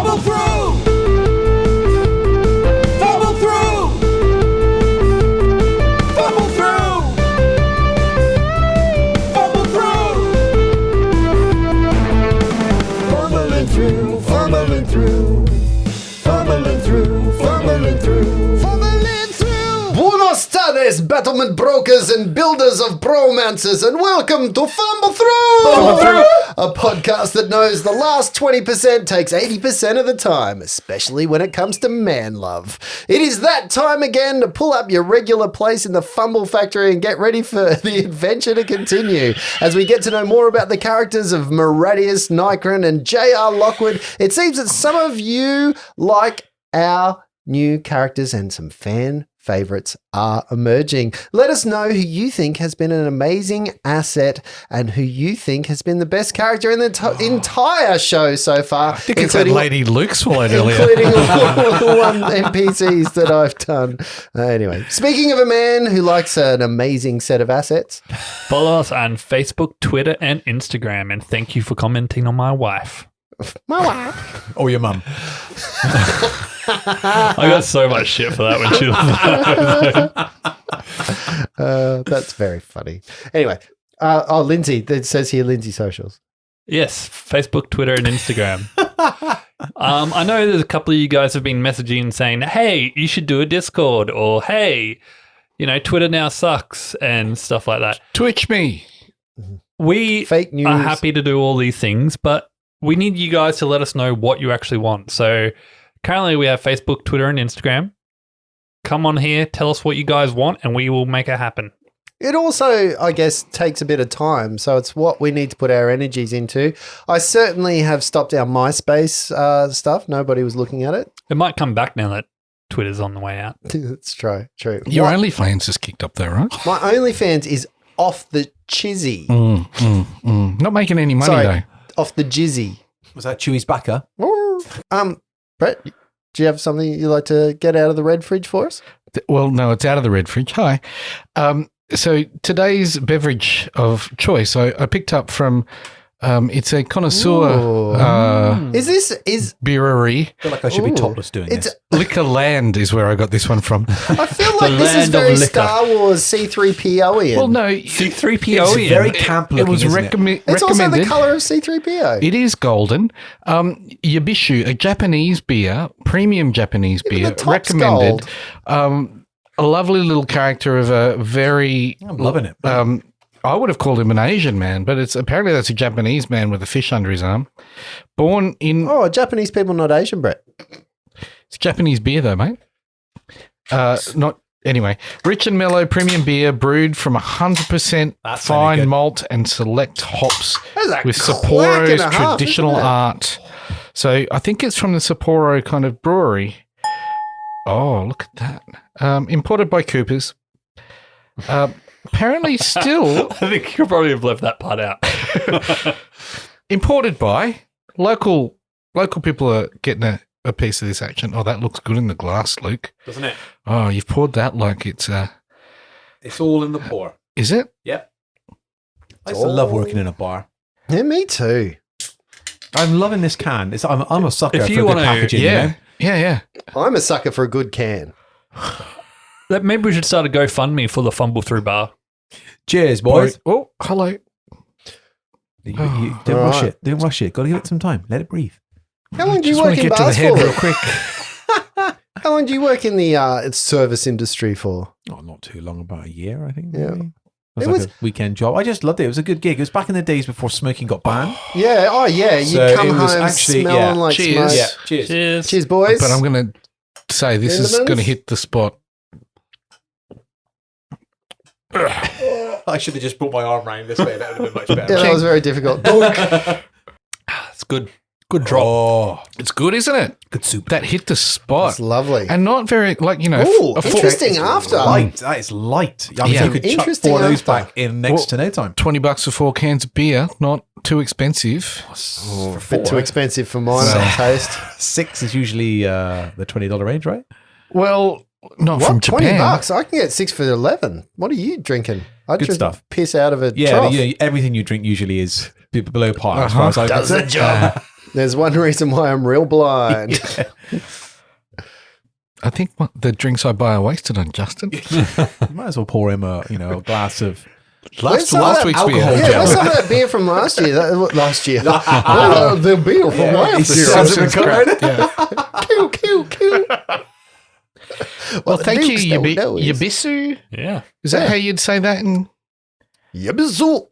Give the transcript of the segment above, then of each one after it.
Fumble through! Fumble through! Fumble through! Fumble through! Fumbling through, fumbling through. Fumbling through, fumbling through. Fumbling through! Buenos tardes, battlement brokers and builders of bromances, and welcome to Fumble Through! A podcast that knows the last 20% takes 80% of the time, especially when it comes to man love. It is that time again to pull up your regular place in the Fumble Factory and get ready for the adventure to continue. As we get to know more about the characters of Maradius Nycron and J.R. Lockwood, it seems that some of you like our new characters and some fan favorites are emerging. Let us know who you think has been an amazing asset and who you think has been the best character in the entire show so far. I think it's that Lady Luke swallowed earlier. Including all the one NPCs that I've done. Anyway, speaking of a man who likes an amazing set of assets. Follow us on Facebook, Twitter, and Instagram. And thank you for commenting on my wife. My wife. Or your mum. I got so much shit for that when she was That's very funny. Anyway, Lindsay, it says here Lindsay socials. Yes, Facebook, Twitter, and Instagram. I know there's a couple of you guys have been messaging saying, hey, you should do a Discord, or hey, Twitter now sucks and stuff like that. Twitch me. We Fake news. are happy to do all these things, but we need you guys to let us know what you actually want. So currently we have Facebook, Twitter, and Instagram. Come on here, tell us what you guys want, and we will make it happen. It also, I guess, takes a bit of time, so it's what we need to put our energies into. I certainly have stopped our MySpace stuff. Nobody was looking at it. It might come back now that Twitter's on the way out. It's true. Your OnlyFans has kicked up there, right? My OnlyFans is off the chizzy. Not making any money, though. Off the jizzy. Was that Chewie's backer? Brett, do you have something you'd like to get out of the red fridge for us? Well, no, it's out of the red fridge. Hi. So today's beverage of choice, I picked up from, it's a connoisseur brewery. I feel like I should be topless doing this. Liquor Land is where I got this one from. I feel like this is very Star Wars C-3PO-ian. Well, no. C-3PO. It's very camp looking, It was recommended. It's also the colour of C-3PO. It is golden. Yabishu, a Japanese beer, premium Japanese beer, the top's recommended. gold. A lovely little character of a very... I'm loving it. I would have called him an Asian man, but apparently that's a Japanese man with a fish under his arm. Born in... Oh, Japanese people, not Asian, Brett. It's Japanese beer though, mate. Anyway, rich and mellow premium beer brewed from 100% fine malt and select hops with Sapporo's traditional art. So I think it's from the Sapporo kind of brewery. Oh, look at that. Imported by Coopers. Apparently still... I think you could probably have left that part out. Imported by local people are getting a piece of this action. Oh, that looks good in the glass, Luke. Doesn't it? Oh, you've poured that like it's... It's all in the pour. Is it? Yep. I used to love working in a bar. Yeah, me too. I'm loving this can. I'm a sucker If for you good wanna- packaging. Yeah. Yeah. I'm a sucker for a good can. Maybe we should start a GoFundMe for the Fumble Through bar. Cheers, boys. Oh, hello. Don't rush it. Don't rush it. Got to give it some time. Let it breathe. How long do you Just work want to in get to the bars head for? real quick. How long do you work in the service industry for? Oh, not too long. About a year, I think. Yeah. Maybe. It was a weekend job. I just loved it. It was a good gig. It was back in the days before smoking got banned. Yeah. Oh, yeah. You So come it was home actually- smelling yeah. like Cheers. smoke. Yeah. Cheers. Cheers. Cheers, boys. But I'm going to say this is Cinnamons? going to hit the spot. I should have just brought my arm round this way. That would have been much better. Yeah, that was very difficult. It's good. Good drop. Oh, it's good, isn't it? Good soup. That hit the spot. That's lovely. And not very, Ooh, interesting after. Light. That is light. I mean, Yeah. you could chuck Interesting 4 of those after. back in next to no time. $20 for 4 cans of beer, not too expensive. A bit too expensive for my taste. 6 is usually the $20 range, right? Well, not from What? Japan. $20? I can get 6 for 11. What are you drinking? I Good just stuff. piss out of a Yeah, trough. everything you drink usually is below par. As Uh-huh. far as I Does a job. There's one reason why I'm real blind. I think the drinks I buy are wasted on Justin. You might as well pour him a glass of last some week's alcohol beer. Yeah, gel. where's some of that beer from last year? The beer from last year. Simpsons cupboard. Kill, kill, kill. Well, thank you, Dukes don't know is- Yabisu. Yeah. Is that how you'd say that in... Yabisu.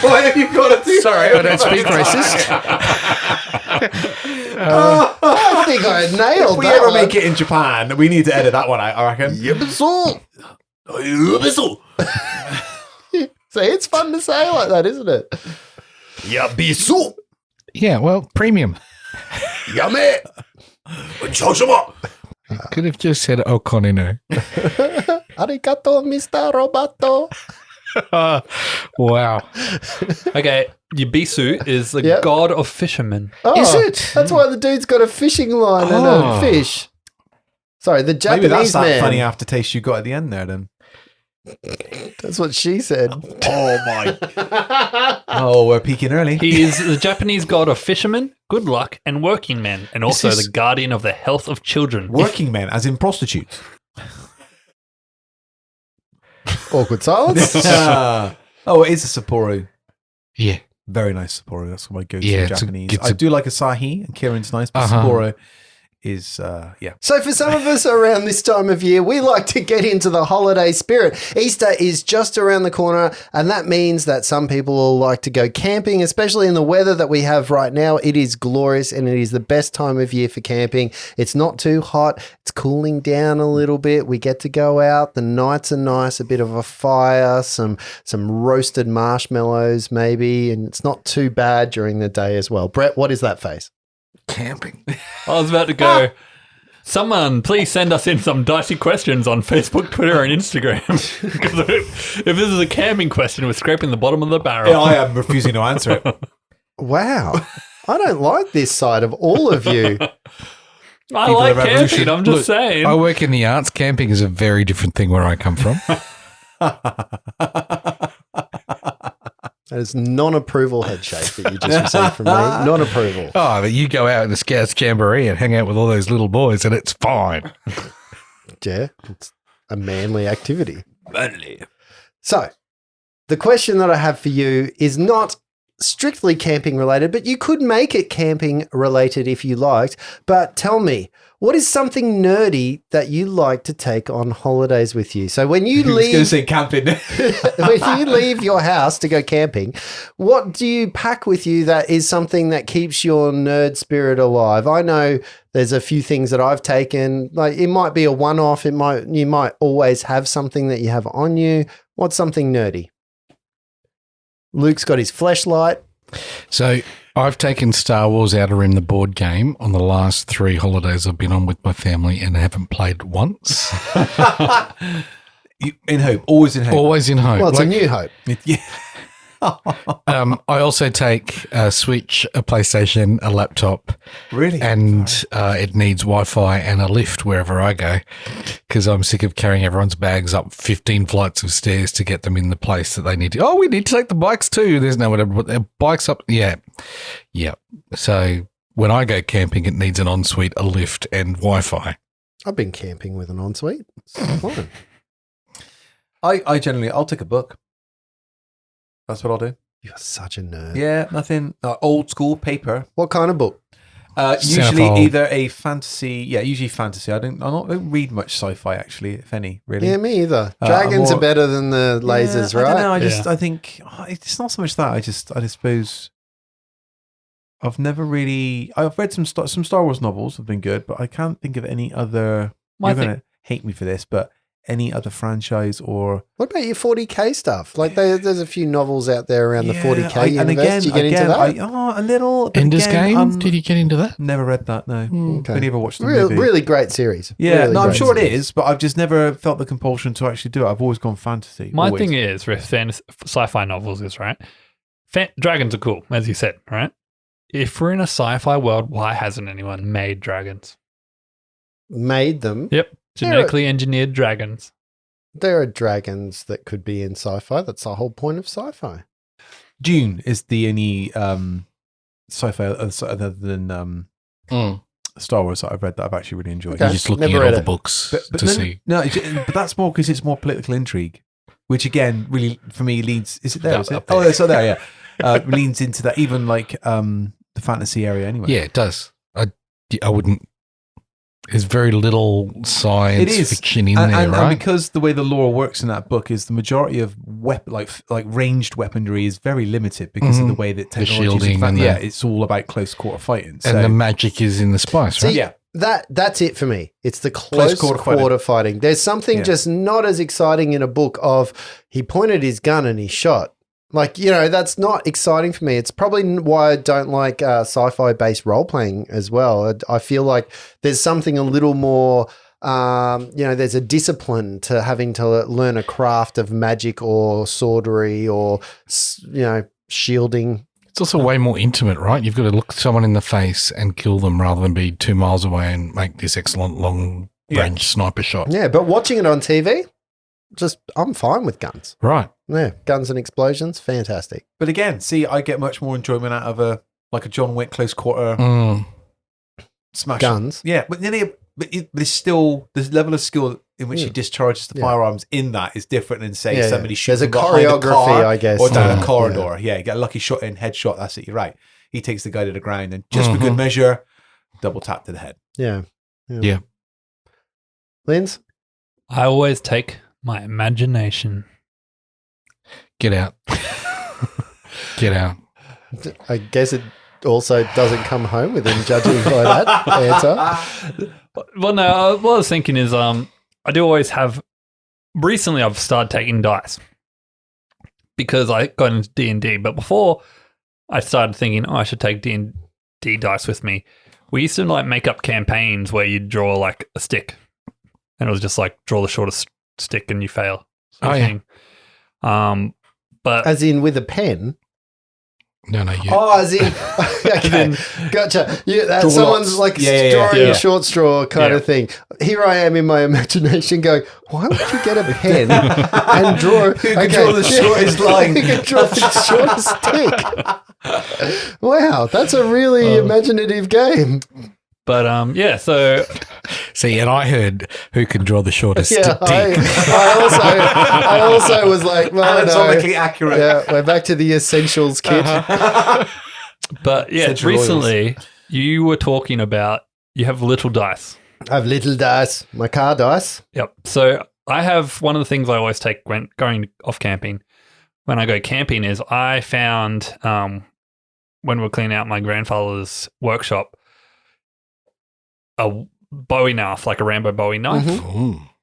Why have you got to do? Sorry, I don't speak racist. I think I nailed If we that ever one. make it in Japan, we need to edit that one out, I reckon. Yabisu. See, it's fun to say like that, isn't it? Yabisu. Yeah, well, premium. Yummy. Could have just said Okonino. Arigato, Mr. Roboto. Wow. Okay, Yabisu is the Yep. god of fishermen. Oh, Is it? That's why the dude's got a fishing line and a Oh. fish. Sorry, the Maybe Japanese that's that man. funny aftertaste you got at the end there, then. That's what she said. Oh, my. Oh, we're peaking early. He is the Japanese god of fishermen, good luck, and working men, and also this- the guardian of the health of children. Working men, as in prostitutes. Awkward silence. Oh, it is a Sapporo. Yeah. Very nice Sapporo. That's my go-to Yeah, it's a- Japanese. it's I a- do like Asahi, and Kieran's nice, but Uh-huh. Sapporo is, yeah. So for some of us around this time of year, we like to get into the holiday spirit. Easter is just around the corner, and that means that some people will like to go camping, especially in the weather that we have right now. It is glorious, and it is the best time of year for camping. It's not too hot. It's cooling down a little bit. We get to go out. The nights are nice, a bit of a fire, some roasted marshmallows maybe, and it's not too bad during the day as well. Brett, what is that face? Camping. I was about to go. Someone, please send us in some dicey questions on Facebook, Twitter, and Instagram. Because if this is a camping question, we're scraping the bottom of the barrel. I am refusing to answer it. Wow. I don't like this side of all of you. I People like of revolution. camping. I'm just Look, saying. I work in the arts. Camping is a very different thing where I come from. That is non-approval head shake that you just received from me. Non-approval. Oh, but you go out in the Scouts Jamboree and hang out with all those little boys and it's fine. Yeah, it's a manly activity. So, the question that I have for you is not strictly camping related, but you could make it camping related if you liked. But tell me, what is something nerdy that you like to take on holidays with you? So when you I was going to leave, say camping. when you leave your house to go camping, what do you pack with you that is something that keeps your nerd spirit alive? I know there's a few things that I've taken. Like it might be a one-off. You might always have something that you have on you. What's something nerdy? Luke's got his fleshlight. So I've taken Star Wars Outer Rim, the board game, on the last 3 holidays I've been on with my family and haven't played once. In hope. Always in hope. Always in hope. Well, it's a Like, new hope. Yeah. I also take a Switch, a PlayStation, a laptop, Really? and it needs Wi-Fi and a lift wherever I go because I'm sick of carrying everyone's bags up 15 flights of stairs to get them in the place that they need to. Oh, we need to take the bikes too. There's nowhere to put their bikes up. Yeah. So when I go camping, it needs an ensuite, a lift, and Wi-Fi. I've been camping with an ensuite. It's fine. I generally, I'll take a book. That's what I'll do. You're such a nerd. Yeah, nothing. Old school paper. What kind of book? Usually Centerfold. either a fantasy. Yeah, usually fantasy. I don't read much sci-fi actually, if any. Really. Yeah, me either. I'm Dragons more- are better than the lasers, Yeah, I right? don't know. Yeah. I think it's not so much that. I suppose I've never really. I've read some Star Wars novels have been good, but I can't think of any other. My You're thing- gonna hate me for this, but any other franchise or What about your 40K stuff? Like there's a few novels out there around the 40K universe. and again, Do you get into that? a little. But Ender's again, Game? Did you get into that? Never read that. No, Okay. we never watched the Really, movie. really great series. Yeah, Really no, I'm great sure it series. is, but I've just never felt the compulsion to actually do it. I've always gone fantasy. My always. thing is with sci-fi novels is, right, dragons are cool, as you said, right? If we're in a sci-fi world, why hasn't anyone made dragons? Made them. Yep. Genetically engineered dragons. There are dragons that could be in sci-fi. That's the whole point of sci-fi. Dune is the only sci-fi other than Star Wars that I've read that I've actually really enjoyed. Okay. You're just looking Never at all read the it. books But to see. No, but that's more because it's more political intrigue, which again really for me leads. Is it there? Is it? Oh, it's there. Yeah, leans into that even like the fantasy area anyway. Yeah, it does. I wouldn't. There's very little science fiction in there, right? And because the way the lore works in that book is the majority of like ranged weaponry is very limited because of the way that technology shielding and it's all about close quarter fighting. And the magic is in the spice, right? See, that's it for me. It's the close quarter fighting. There's something just not as exciting in a book of he pointed his gun and he shot. Like, that's not exciting for me. It's probably why I don't like sci-fi based role playing as well. I feel like there's something a little more, there's a discipline to having to learn a craft of magic or swordery or, shielding. It's also way more intimate, right? You've got to look someone in the face and kill them rather than be 2 miles away and make this excellent long range sniper shot. Yeah, but watching it on TV, I'm fine with guns. Right. Yeah, guns and explosions, fantastic. But again, see, I get much more enjoyment out of a John Wick close quarter smash guns. Yeah, but there's still this level of skill in which he discharges the firearms in that is different than say somebody shoots there's a behind choreography, car I guess, or down a corridor. Yeah, you get a lucky shot in, headshot. That's it. You're right. He takes the guy to the ground and just for good measure, double tap to the head. Yeah. Linz? I always take my imagination. Get out. Get out. I guess it also doesn't come home with him judging by that answer. Well, no, what I was thinking is I do always have – recently I've started taking dice because I got into D&D. But before I started thinking, I should take D&D dice with me, we used to make up campaigns where you'd draw like a stick and it was just like draw the shortest stick and you fail. But as in with a pen? No, you. Oh, as in, okay, gotcha. Yeah, someone's like drawing a short straw kind of thing. Here I am in my imagination going, why would you get a pen and draw? Who can draw the shortest line? Who can draw the shortest stick? Wow, that's a really imaginative game. But so see, and I heard who can draw the shortest dick. I also was like, well, anatomically accurate. Yeah, we're back to the essentials kit. But recently you were talking about you have little dice. I have little dice, my car dice. Yep. So I have one of the things I always take when going off camping. When I go camping is I found when we're cleaning out my grandfather's workshop, a Bowie knife, like a Rambo Bowie knife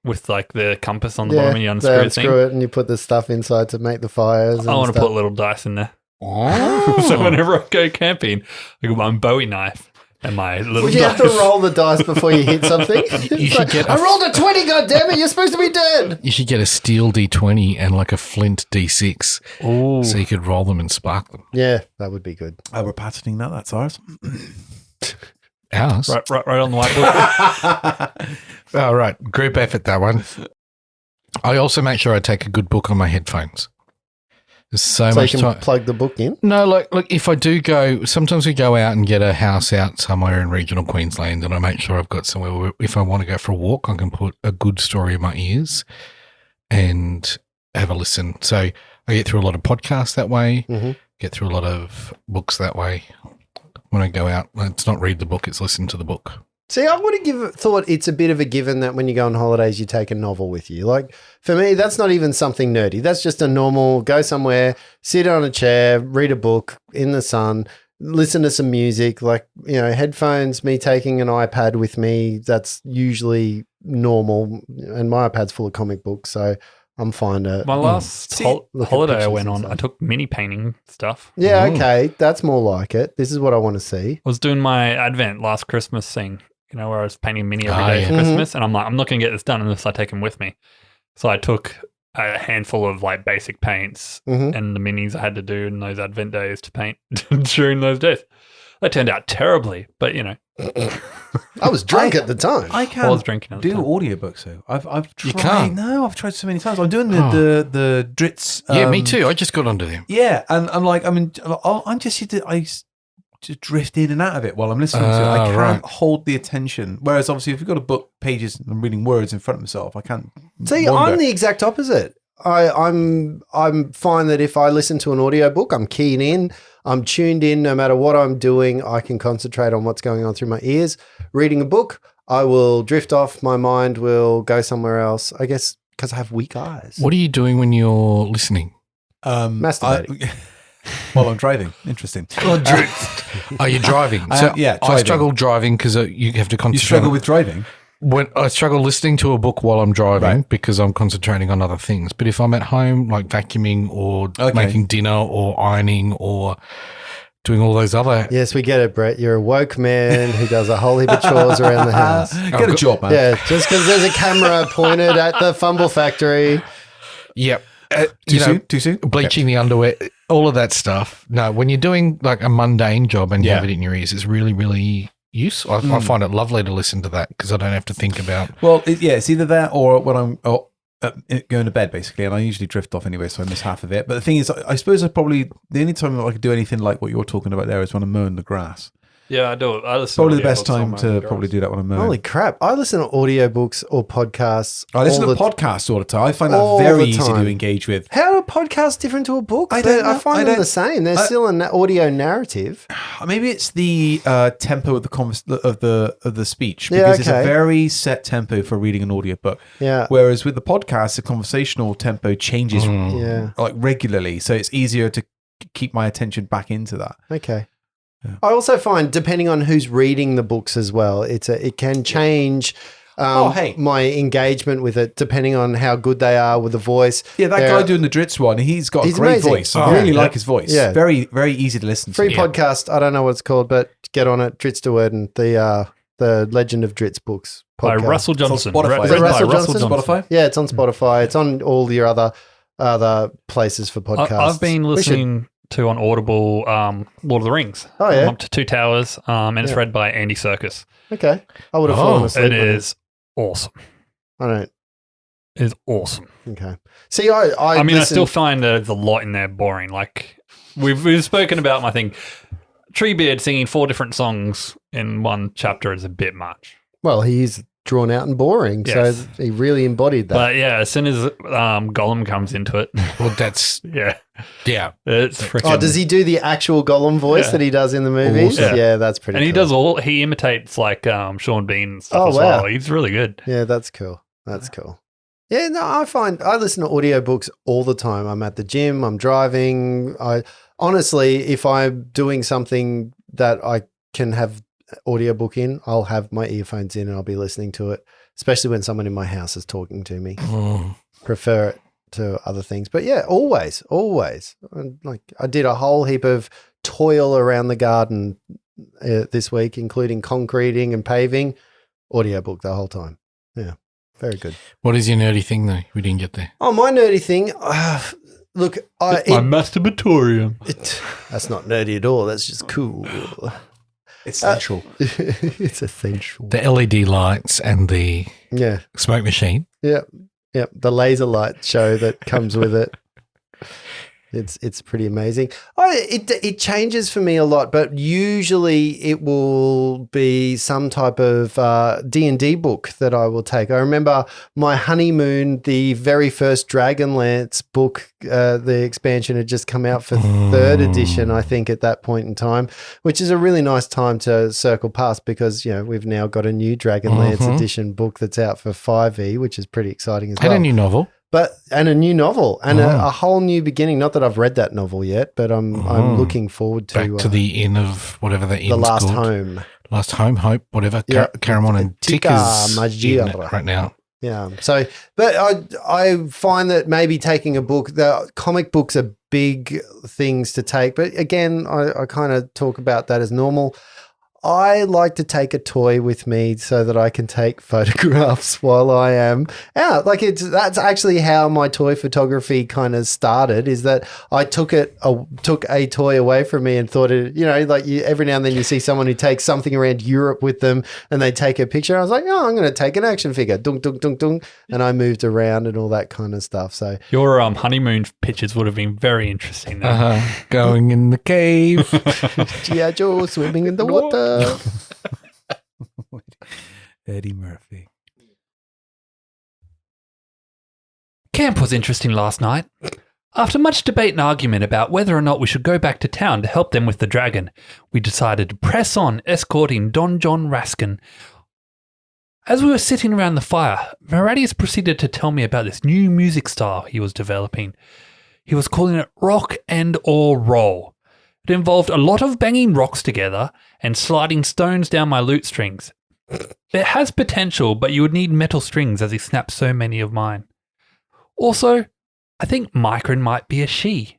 with like the compass on the bottom and you unscrew it and you put the stuff inside to make the fires. I want to put little dice in there. Oh. So whenever I go camping, I got my Bowie knife and my little dice. You have to roll the dice before you hit something. You should get I rolled a 20, goddammit, you're supposed to be dead. You should get a steel D20 and like a flint D6 so you could roll them and spark them. Yeah, that would be good. We're patenting that. That's ours. Ours? Right on the whiteboard. All right. Group effort, that one. I also make sure I take a good book on my headphones. There's so much you can time. plug the book in? No, like if I do go, sometimes we go out and get a house out somewhere in regional Queensland and I make sure I've got somewhere where if I want to go for a walk, I can put a good story in my ears and have a listen. So I get through a lot of podcasts that way, get through a lot of books that way. When I go out, it's not read the book, it's listen to the book. See, I would have thought it's a bit of a given that when you go on holidays, you take a novel with you. Like, for me, that's not even something nerdy. That's just a normal, go somewhere, sit on a chair, read a book in the sun, listen to some music. Like, headphones, me taking an iPad with me, that's usually normal. And my iPad's full of comic books, so I'm fine to... My last holiday I went on, I took mini painting stuff. Yeah, okay. That's more like it. This is what I want to see. I was doing my Advent last Christmas thing, where I was painting mini every day for Christmas. And I'm like, I'm not going to get this done unless I take them with me. So I took a handful of like basic paints and the minis I had to do in those Advent days to paint during those days. They turned out terribly, but I was drunk at the time. I can't was drinking at the do time. audiobooks though. I've tried. You can't? No, I've tried so many times. I'm doing the Dritz. Yeah, me too. I just got onto them. Yeah, and I'm like, I'm just used to, I just drift in and out of it while I'm listening to it. I can't hold the attention. Whereas obviously, if you've got a book, pages, and I'm reading words in front of myself, I can't. See, wander. I'm the exact opposite. I'm fine that if I listen to an audiobook, I'm keen in, I'm tuned in. No matter what I'm doing, I can concentrate on what's going on through my ears. Reading a book, I will drift off. My mind will go somewhere else. I guess because I have weak eyes. What are you doing when you're listening? Masturbating. While I'm driving. Interesting. Are you driving? Yeah, I driving. struggle driving because you have to concentrate. You struggle with driving? When I struggle listening to a book while I'm driving because I'm concentrating on other things. But if I'm at home, like vacuuming or making dinner or ironing or doing all those other... Yes, we get it, Brett. You're a woke man who does a whole heap of chores around the house. Get a job, man. Yeah, just because there's a camera pointed at the Fumble factory. Yep. Too soon? Bleaching the underwear, all of that stuff. No, when you're doing like a mundane job and you have it in your ears, it's really, really useful. I find it lovely to listen to that because I don't have to think about... Well, it's either that or when I'm going to bed, basically, and I usually drift off anyway, so I miss half of it. But the thing is, I suppose the only time I could do anything like what you're talking about there is when I'm mowing the grass. Yeah, I do. Probably the best time to probably do that when I'm mowing. Holy crap. I listen to audiobooks or podcasts. I listen to podcasts all the time. I find that very easy to engage with. How are podcasts different to a book? I find them the same. They're still an audio narrative. Maybe it's the tempo of the speech, because it's a very set tempo for reading an audiobook. Yeah. Whereas with the podcast, the conversational tempo changes like regularly, so it's easier to keep my attention back into that. Okay. Yeah. I also find, depending on who's reading the books as well, it can change my engagement with it, depending on how good they are with the voice. Yeah, that guy doing the Dritz one, he's got a great amazing. voice. I really like his voice. Yeah. Very, very easy to listen to. Free podcast. I don't know what it's called, but get on it. Dritz de Werden, the Legend of Dritz books podcast. By Russell Johnson. Spotify. Is it Russell Johnson? Spotify? Yeah, it's on Spotify. It's on all your other places for podcasts. I've been listening to on Audible Lord of the Rings. Oh, yeah? I'm up to 2 towers, and it's read by Andy Serkis. Okay. I would have fallen asleep. It is awesome. I don't. It is awesome. Okay. See, I still find there's a lot in there boring. Like, we've spoken about my thing. Treebeard singing 4 different songs in one chapter is a bit much. Well, he's drawn out and boring, so he really embodied that. But yeah, as soon as Gollum comes into it, well, that's yeah, it's freaking. Oh, does he do the actual Gollum voice that he does in the movies? Awesome. Yeah, that's pretty. And cool. he imitates like Sean Bean and stuff as well. He's really good. Yeah, that's cool. That's cool. Yeah, no, I listen to audiobooks all the time. I'm at the gym, I'm driving. Honestly, if I'm doing something that I can have audiobook in, I'll have my earphones in and I'll be listening to it, especially when someone in my house is talking to me. Prefer it to other things. But yeah, always. Like, I did a whole heap of toil around the garden this week, including concreting and paving. Audiobook the whole time. Yeah, very good. What is your nerdy thing, though? We didn't get there. Oh, my nerdy thing. Look, my masturbatorium. That's not nerdy at all. That's just cool. Essential. It's essential. The LED lights and the smoke machine. Yeah. The laser light show that comes with it. It's pretty amazing. It changes for me a lot, but usually it will be some type of D&D book that I will take. I remember my honeymoon, the very first Dragonlance book, the expansion had just come out for 3rd edition, I think, at that point in time, which is a really nice time to circle past because, we've now got a new Dragonlance edition book that's out for 5e, which is pretty exciting as well. And a new novel. And a new novel and a whole new beginning. Not that I've read that novel yet, but I'm looking forward to back to the inn of whatever the inn's the last called. home. Last home, hope, whatever. Caramon and Tick is in it right now. Yeah. So, but I find that maybe taking a book, the comic books are big things to take. But again, I kind of talk about that as normal. I like to take a toy with me so that I can take photographs while I am out. Like that's actually how my toy photography kind of started, is that I took a toy away from me and thought it, like every now and then you see someone who takes something around Europe with them and they take a picture. I was like, I'm going to take an action figure. Dunk, dunk, dunk, dunk. And I moved around and all that kind of stuff. So your honeymoon pictures would have been very interesting. Going in the cave. G.I. Joe swimming in the water. Eddie Murphy. Camp was interesting last night. After much debate and argument about whether or not we should go back to town to help them with the dragon, we decided to press on escorting Don John Raskin. As we were sitting around the fire, Maradius proceeded to tell me about this new music style he was developing. He was calling it rock and or roll. It involved a lot of banging rocks together and sliding stones down my lute strings. It has potential, but you would need metal strings as he snapped so many of mine. Also, I think Micron might be a she.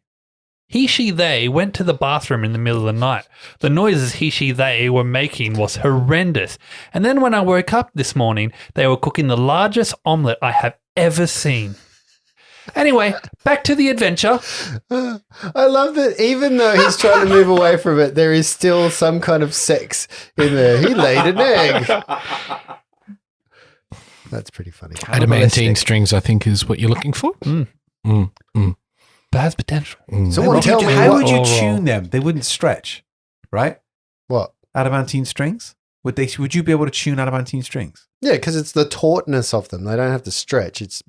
He, she, they went to the bathroom in the middle of the night. The noises he, she, they were making was horrendous. And then when I woke up this morning, they were cooking the largest omelette I have ever seen. Anyway, back to the adventure. I love that even though he's trying to move away from it, there is still some kind of sex in there. He laid an egg. That's pretty funny. Adamantine strings, I think, is what you're looking for. But has potential. Someone tell me how would you tune them? They wouldn't stretch, right? What? Adamantine strings? Would you be able to tune adamantine strings? Yeah, because it's the tautness of them. They don't have to stretch. It's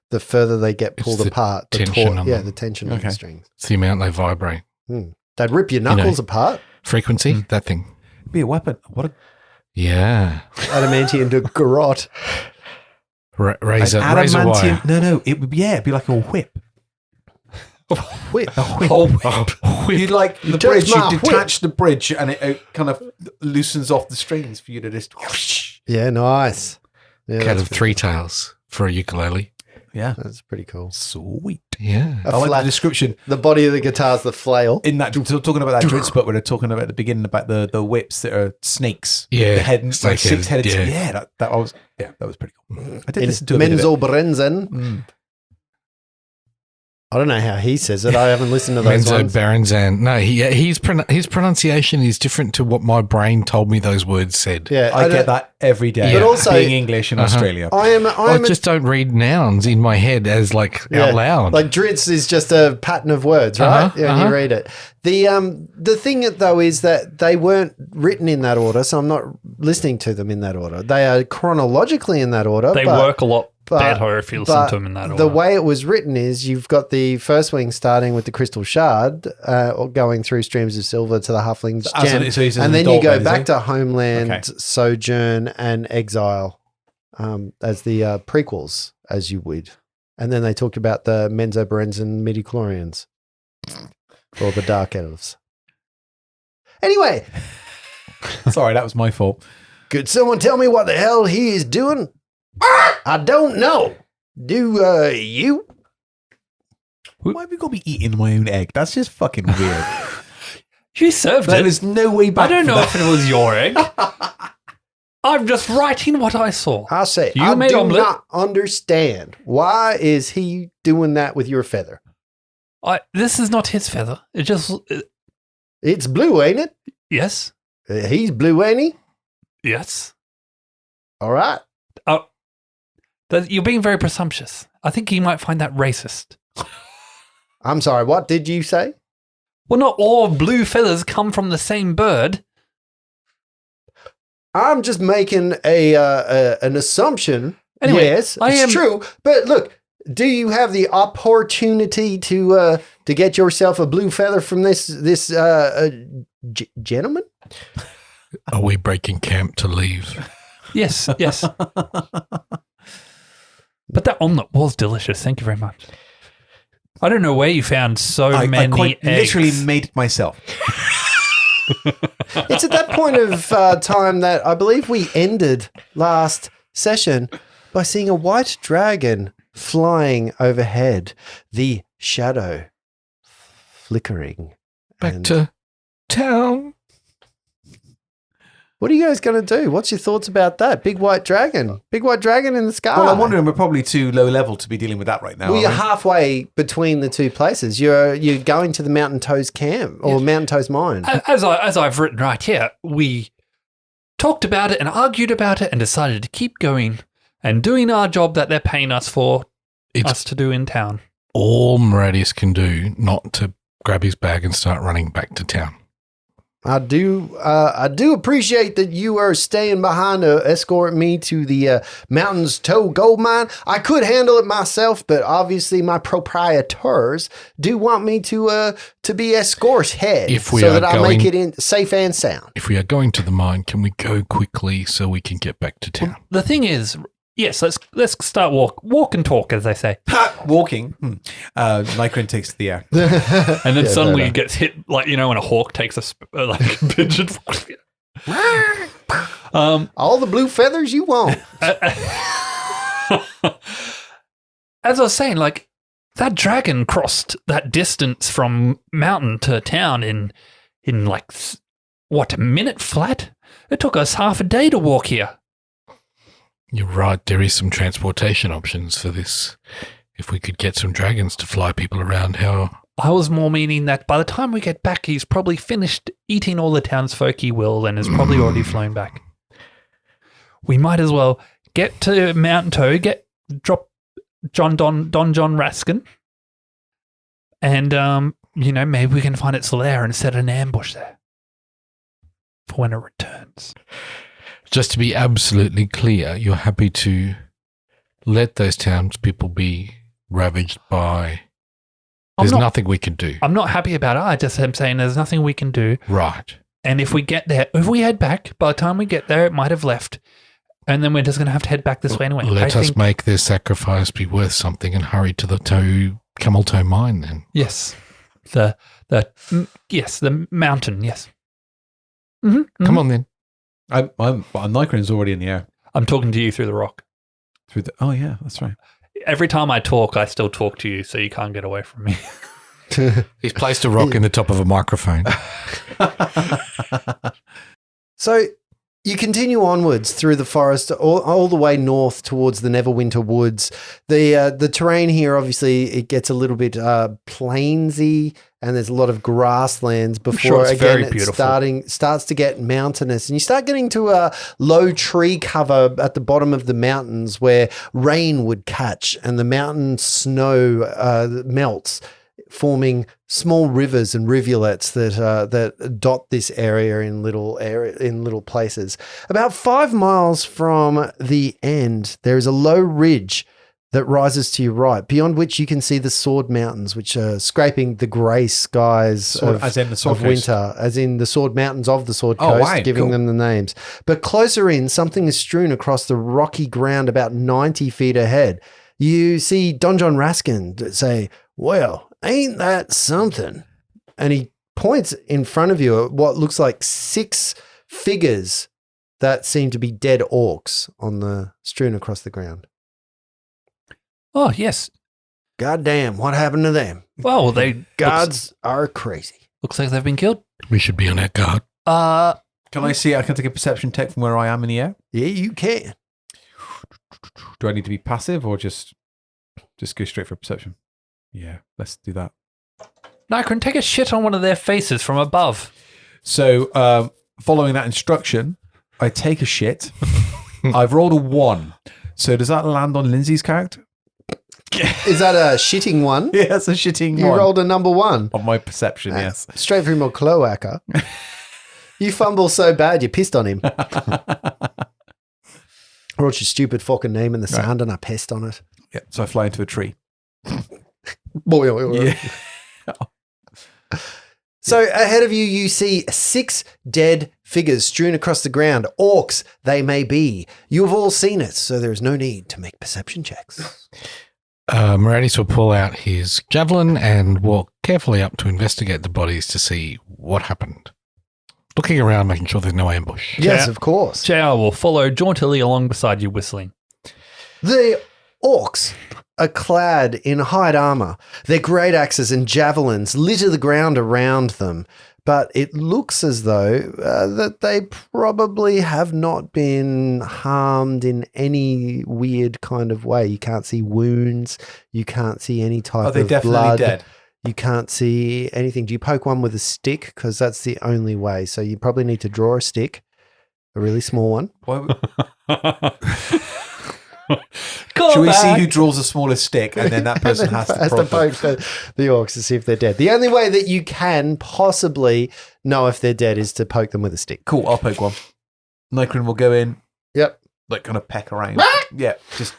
the further they get pulled apart, the tension on the strings. It's the amount they vibrate. They'd rip your knuckles apart. Frequency, that thing. It'd be a weapon. Yeah. Adamantium to garrote. Razor wire. No, it'd be like a whip. Whip. A whip. You'd like the bridge, you detach the bridge and it kind of loosens off the strings for you to just whoosh. Yeah, nice. Yeah, Cat of three tails for a ukulele. Yeah. That's pretty cool. Sweet. Yeah. I like the description. The body of the guitar's the flail. In that, talking about that Dritz book where they're talking about at the beginning about the whips that are snakes. Yeah. The head, like six-headed. Yeah. That was pretty cool. I did listen to Menzel Brenzen. I don't know how he says it. I haven't listened to those ones. Baranzan. No, his pronunciation is different to what my brain told me those words said. Yeah, I get that every day. But also, being English in Australia, I just don't read nouns in my head as out loud. Like Dritz is just a pattern of words, right? You read it. The thing though is that they weren't written in that order, so I'm not listening to them in that order. They are chronologically in that order. They work a lot better if you listen to them in that order. The way it was written is you've got the first wing starting with the crystal shard, going through streams of silver to the halfling's gem, and then you go back to homeland, sojourn, and exile as the prequels, as you would. And then they talked about the Menzoberranzan and midichlorians, or the dark elves. Anyway, sorry, that was my fault. Could someone tell me what the hell he is doing? I don't know. Do you? Why have you got me eating my own egg? That's just fucking weird. You served it. There's no way back. I don't know if it was your egg. I'm just writing what I saw. I say, you I made do omelette. not understand. Why is he doing that with your feather? This is not his feather. It's blue, ain't it? Yes. He's blue, ain't he? Yes. All right. You're being very presumptuous. I think he might find that racist. I'm sorry, what did you say? Well, not all blue feathers come from the same bird. I'm just making an assumption. Anyway, yes, it's true. But look, do you have the opportunity to get yourself a blue feather from this gentleman? Are we breaking camp to leave? Yes. But that omelette was delicious. Thank you very much. I don't know where you found so many I quite eggs. literally made it myself. It's at that point of time that I believe we ended last session by seeing a white dragon flying overhead, the shadow flickering. Back to town. What are you guys going to do? What's your thoughts about that? Big white dragon in the sky. Well, I'm wondering, we're probably too low level to be dealing with that right now. Well, you're aren't we? halfway between the two places. You're going to the Mountain Toes camp or Mountain Toes mine. As I've written right here, we talked about it and argued about it and decided to keep going and doing our job that they're paying us for us to do in town. All Moradius can do not to grab his bag and start running back to town. I do appreciate that you are staying behind to escort me to the Mountain's Toe gold mine. I could handle it myself, but obviously my proprietors do want me to be escort head so that I make it in safe and sound. If we are going to the mine, can we go quickly so we can get back to town? Well, the thing is, yes, let's start walk and talk, as they say. Walking. Nycrin takes to the air. And then suddenly it gets hit, like, when a hawk takes a pigeon. All the blue feathers you want. As I was saying, like, that dragon crossed that distance from mountain to town in like, what, a minute flat? It took us half a day to walk here. You're right. There is some transportation options for this. If we could get some dragons to fly people around, how... I was more meaning that by the time we get back, he's probably finished eating all the townsfolk he will and has probably already flown back. We might as well get to Mountain Toe, drop Don John Raskin, and, maybe we can find its lair and set an ambush there for when it returns. Just to be absolutely clear, you're happy to let those townspeople be ravaged by... There's nothing we can do. I'm not happy about it. I just am saying there's nothing we can do. Right. And if we get there, if we head back, by the time we get there, it might have left. And then we're just going to have to head back this way anyway. Let us make their sacrifice be worth something and hurry to the Camel Toe mine then. Yes. The mountain, yes. Mm-hmm. Come on then. Nycrin's already in the air. I'm talking to you through the rock. Oh, yeah, that's right. Every time I talk, I still talk to you, so you can't get away from me. He's placed a rock in the top of a microphone. So you continue onwards through the forest, all the way north towards the Neverwinter Woods. The terrain here, obviously, it gets a little bit plainsy, and there's a lot of grasslands before it starts to get mountainous, and you start getting to a low tree cover at the bottom of the mountains where rain would catch, and the mountain snow melts, forming small rivers and rivulets that dot this area in little places. About 5 miles from the end, there is a low ridge that rises to your right, beyond which you can see the Sword Mountains, which are scraping the grey skies of winter, as in the Sword Mountains of the Sword Coast, giving them the names. But closer in, something is strewn across the rocky ground about 90 feet ahead. You see Don John Raskin say, "Well, ain't that something?" And he points in front of you at what looks like 6 figures that seem to be dead orcs strewn across the ground. Oh, yes. God damn, what happened to them? Well, gods are crazy. Looks like they've been killed. We should be on our guard. Can I see? I can take a perception check from where I am in the air. Yeah, you can. Do I need to be passive or just go straight for perception? Yeah, let's do that. Nycrin, take a shit on one of their faces from above. So, following that instruction, I take a shit. I've rolled a 1. So does that land on Lindsay's character? Is that a shitting one? Yeah, it's a shitting one. You rolled a number 1. On my perception, yes. Straight from your cloaca. You fumble so bad you pissed on him. I wrote your stupid fucking name in the sand and I pissed on it. Yeah, so I fly into a tree. Yeah. So ahead of you, you see 6 dead figures strewn across the ground. Orcs they may be. You have all seen it, so there is no need to make perception checks. Moradius will pull out his javelin and walk carefully up to investigate the bodies to see what happened. Looking around, making sure there's no ambush. Yes, of course. JR will follow jauntily along beside you, whistling. The orcs are clad in hide armor. Their great axes and javelins litter the ground around them. but it looks as though that they probably have not been harmed in any weird kind of way. You can't see wounds. You can't see any type of blood. Are they definitely dead? You can't see anything. Do you poke one with a stick? Because that's the only way. So you probably need to draw a stick, a really small one. Should we see who draws the smallest stick, and then that person has to poke the orcs to see if they're dead. The only way that you can possibly know if they're dead is to poke them with a stick. Cool, I'll poke one. Nykrin will go in. Yep. Like kind of peck around. Yeah, just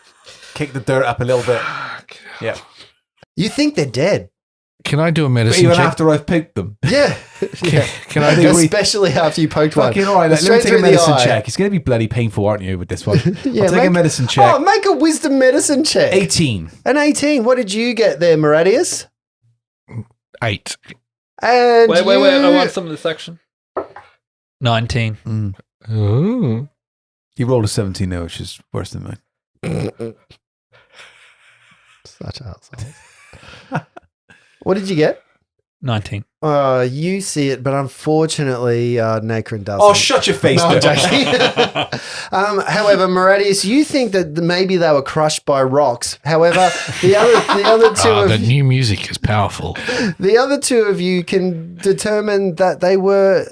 kick the dirt up a little bit. Yeah. You think they're dead. Can I do a But medicine even check? after I've poked them. Yeah. Can I do Especially after you poked one. Fucking all right, let me Straight take a through the medicine eye. check. It's going to be bloody painful, aren't you, with this one? Yeah, I'll take a medicine check. Oh, make a wisdom medicine check. 18. An 18. What did you get there, Maradius? 8? And Wait. I want some of this action. 19. Ooh. You rolled a 17 now, which is worse than mine. Such assholes. What did you get? 19. You see it, but unfortunately, Nacrin doesn't. Oh, shut your face, No, I'm Dick. joking. However, Maradius, you think that maybe they were crushed by rocks. However, the other two The new music is powerful. the other two of you can determine that they were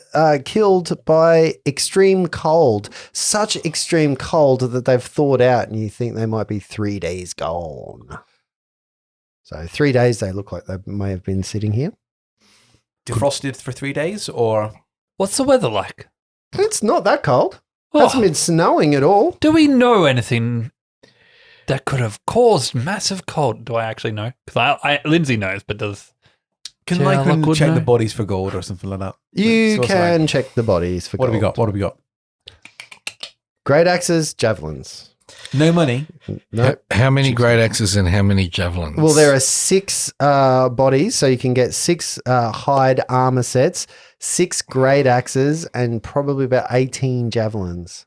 killed by extreme cold, such extreme cold that they've thawed out, and you think they might be 3 days gone. So 3 days, they look like they may have been sitting here. Defrosted for 3 days, or What's the weather like? It's not that cold. Oh. Hasn't been snowing at all. Do we know anything that could have caused massive cold? Do I actually know? Because Lindsay knows, but does... can Yeah, Nykrin Lockwood check know. the bodies for gold or something like that? You So it's can like, check the bodies for what have we gold. got? What have we got? Great axes, javelins. No money. No. How many great axes and how many javelins? Well, there are 6 bodies, so you can get 6 hide armor sets, 6 great axes, and probably about 18 javelins.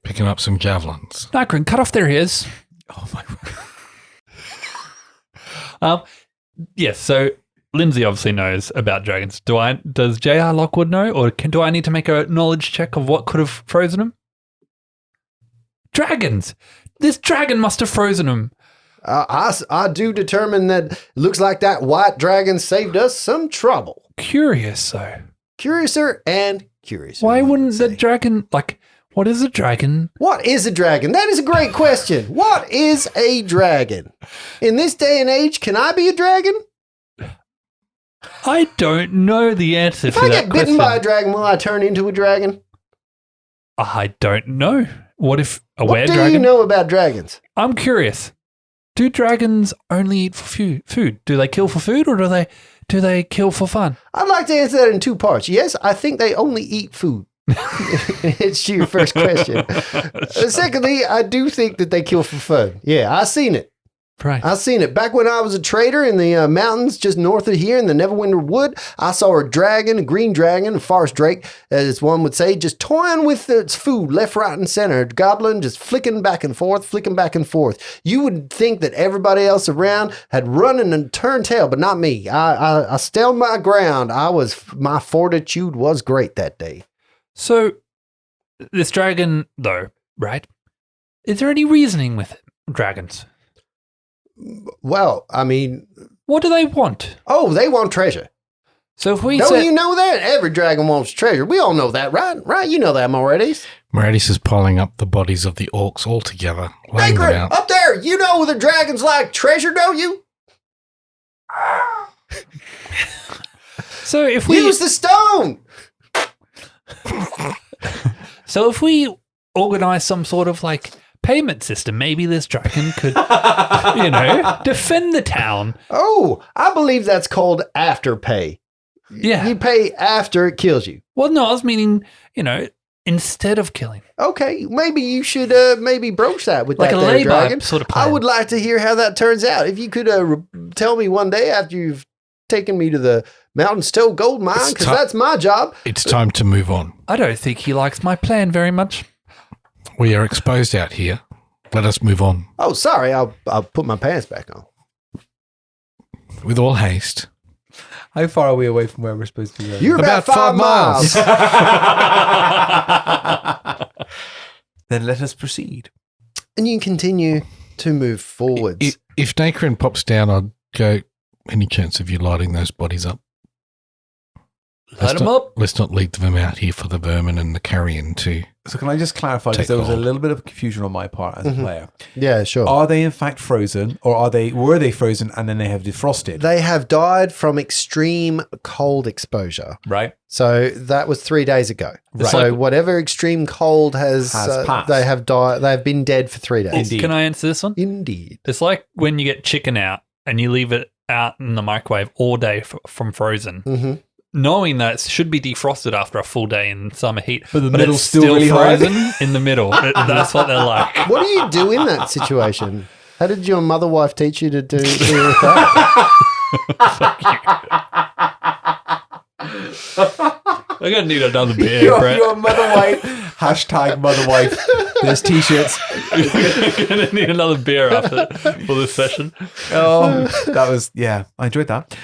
Picking up some javelins. Nykrin, cut off their ears. Oh, my word. Yes, so Lindsay obviously knows about dragons. Does J.R. Lockwood know, or do I need to make a knowledge check of what could have frozen him? Dragons! This dragon must have frozen him. I do determine that it looks like that white dragon saved us some trouble. Curious, though. Curiouser and curiouser. Why you might wouldn't the say. dragon, what is a dragon? What is a dragon? That is a great question. What is a dragon? In this day and age, can I be a dragon? I don't know the answer If to I that get bitten question. by a dragon, will I turn into a dragon? I don't know. What if a What do were-dragon? you know about dragons? I'm curious. Do dragons only eat for food? Do they kill for food, or do they kill for fun? I'd like to answer that in 2 parts. Yes, I think they only eat food. It's your first question. Secondly, I do think that they kill for fun. Yeah, I seen it. Right. I seen it. Back when I was a trader in the mountains just north of here in the Neverwinter Wood, I saw a dragon, a green dragon, a forest drake, as one would say, just toying with its food left, right, and center. Goblin just flicking back and forth, flicking back and forth. You would think that everybody else around had run and turned tail, but not me. I stayed my ground. My fortitude was great that day. So, this dragon, though, right? Is there any reasoning with it? Dragons. Well, I mean, What do they want? oh, they want treasure. So if we Don't said, you know that? Every dragon wants treasure. We all know that, right? Right? You know that already. Maradius is piling up the bodies of the orcs all together, laying them Nacrin, out. up there, you know the dragons like treasure, don't you? so if we Use the stone. So if we organize some sort of payment system, maybe this dragon could, defend the town. Oh, I believe that's called afterpay. Yeah. You pay after it kills you. Well, no, I was meaning, instead of killing. Okay, maybe you should maybe broach that with Like that a there lay-by dragon. sort of plan. I would like to hear how that turns out. If you could tell me one day after you've taken me to the Mountain Stowe gold mine, It's because ti- that's my job. It's time to move on. I don't think he likes my plan very much. We are exposed out here. Let us move on. Oh, sorry, I'll put my pants back on. With all haste. How far are we away from where we're supposed to go? You're about 5 miles. Then let us proceed. And you continue to move forwards. If Nacrin pops down, I'd go, any chance of you lighting those bodies up? Light them up. Let's not leave them out here for the vermin and the carrion too. So can I just clarify, because there was a little bit of confusion on my part as a player. Yeah, sure. Are they in fact frozen, or were they frozen and then they have defrosted? They have died from extreme cold exposure. Right. So that was 3 days ago. Right. So whatever extreme cold has passed. they have died. They have been dead for 3 days. Indeed. Can I answer this one? Indeed. It's like when you get chicken out and you leave it out in the microwave all day from frozen. Mm-hmm. Knowing that it should be defrosted after a full day in summer heat, But the but middle's it's still really hard. frozen in the middle. That's what they're like. What do you do in that situation? How did your mother wife teach you to do that? I'm gonna need another beer, Your Brett. mother wife. Hashtag mother wife. There's t-shirts. I'm gonna need another beer after for this session. Oh, that was, I enjoyed that.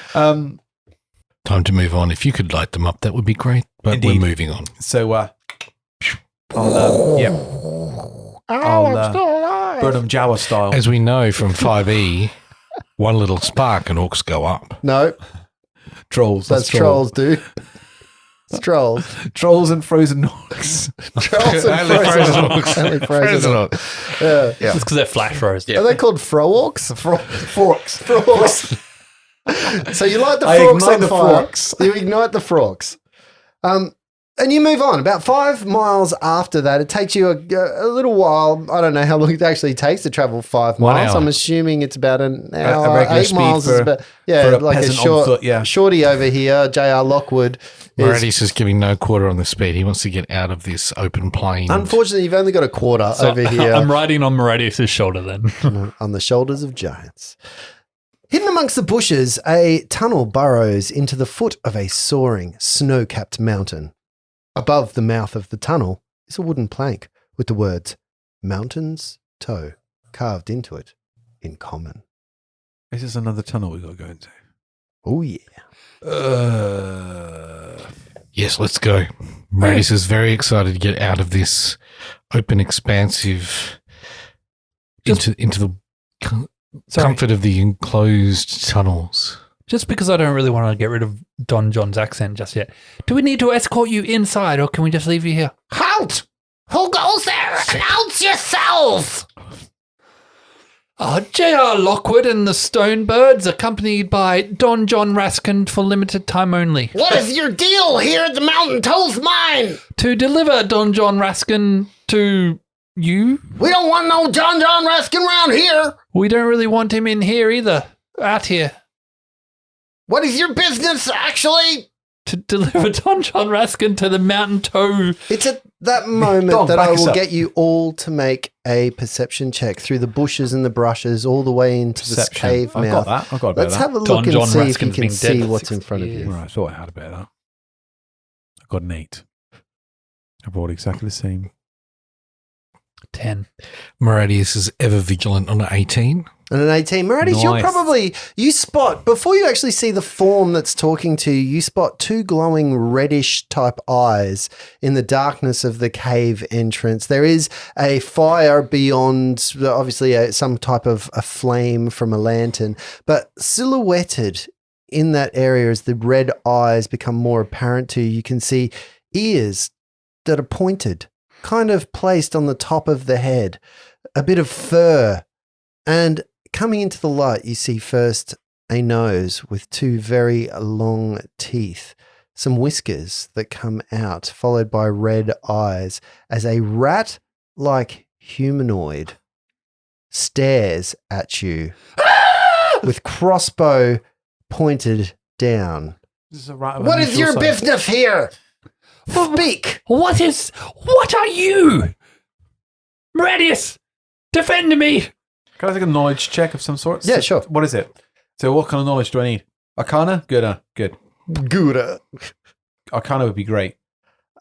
Time to move on. If you could light them up, that would be great. But Indeed. we're moving on. So, I'll Burnham Jawa style. As we know from 5e, one little spark and orcs go up. No, Trolls. that's trolls, dude. It's trolls. Trolls and frozen orcs. Trolls and Only frozen orcs. orcs. Only Frozen orcs. orcs. Yeah. It's because they're flash frozen. Are they called fro-orcs? Forks. Frogs. So you light the I frogs ignite on the fire. frogs. You ignite the frogs. And you move on. About 5 miles after that, it takes you a little while. I don't know how long it actually takes to travel 5 1 miles. hour. I'm assuming it's about an hour. regular 8 speed miles is for- about, for a like a peasant on short, foot, yeah. shorty over here, J.R. Lockwood. Is, Moradius is giving no quarter on the speed. He wants to get out of this open plain. unfortunately, you've only got a quarter So over here. I'm riding on Moradius' shoulder then. On the shoulders of giants. Hidden amongst the bushes, a tunnel burrows into the foot of a soaring, snow-capped mountain. Above the mouth of the tunnel is a wooden plank with the words "Mountain's Toe" carved into it in common. This is another tunnel we've got to go into. Oh, yeah. Yes, let's go. Moradius is very excited to get out of this open, expansive, into the comfort of the enclosed tunnels. Just because I don't really want to get rid of Don John's accent just yet. Do we need to escort you inside or can we just leave you here? Halt! Who goes there? Announce yourselves! J.R. Lockwood and the Stonebirds, accompanied by Don John Raskin for limited time only. What is your deal here at the Mountain Toes Mine? To deliver Don John Raskin to you? We don't want no John Raskin around here. We don't really want him in here either. Out here. What is your business, actually? To deliver Don John Raskin to the Mountain Toe. It's at that moment Don, that I back us will up. get you all to make a perception check through the bushes and the brushes all the way into this Perception. cave I've mouth. got that. I've got a bit Let's of that. have a look Don and John see if you Raskin's can been dead see for what's in 60 front of you. years. Right, I thought I had a bit of that. I got an 8. I rolled exactly the same. 10. Moradius is ever vigilant on an 18. And an 18. Moradius, Nice. you spot, before you actually see the form that's talking to you, you spot 2 glowing reddish type eyes in the darkness of the cave entrance. There is a fire beyond, obviously some type of a flame from a lantern, but silhouetted in that area as the red eyes become more apparent to you, you can see ears that are pointed, kind of placed on the top of the head, a bit of fur, and coming into the light, you see first a nose with 2 very long teeth, some whiskers that come out, followed by red eyes, as a rat-like humanoid stares at you with crossbow pointed down. This is a rat of What is unusual your size. business here? Speak! What are you? Moradius, defend me. Can I take a knowledge check of some sort? Yeah, sure. What is it? So what kind of knowledge do I need? Arcana? Good. Good. Gouda. Arcana would be great.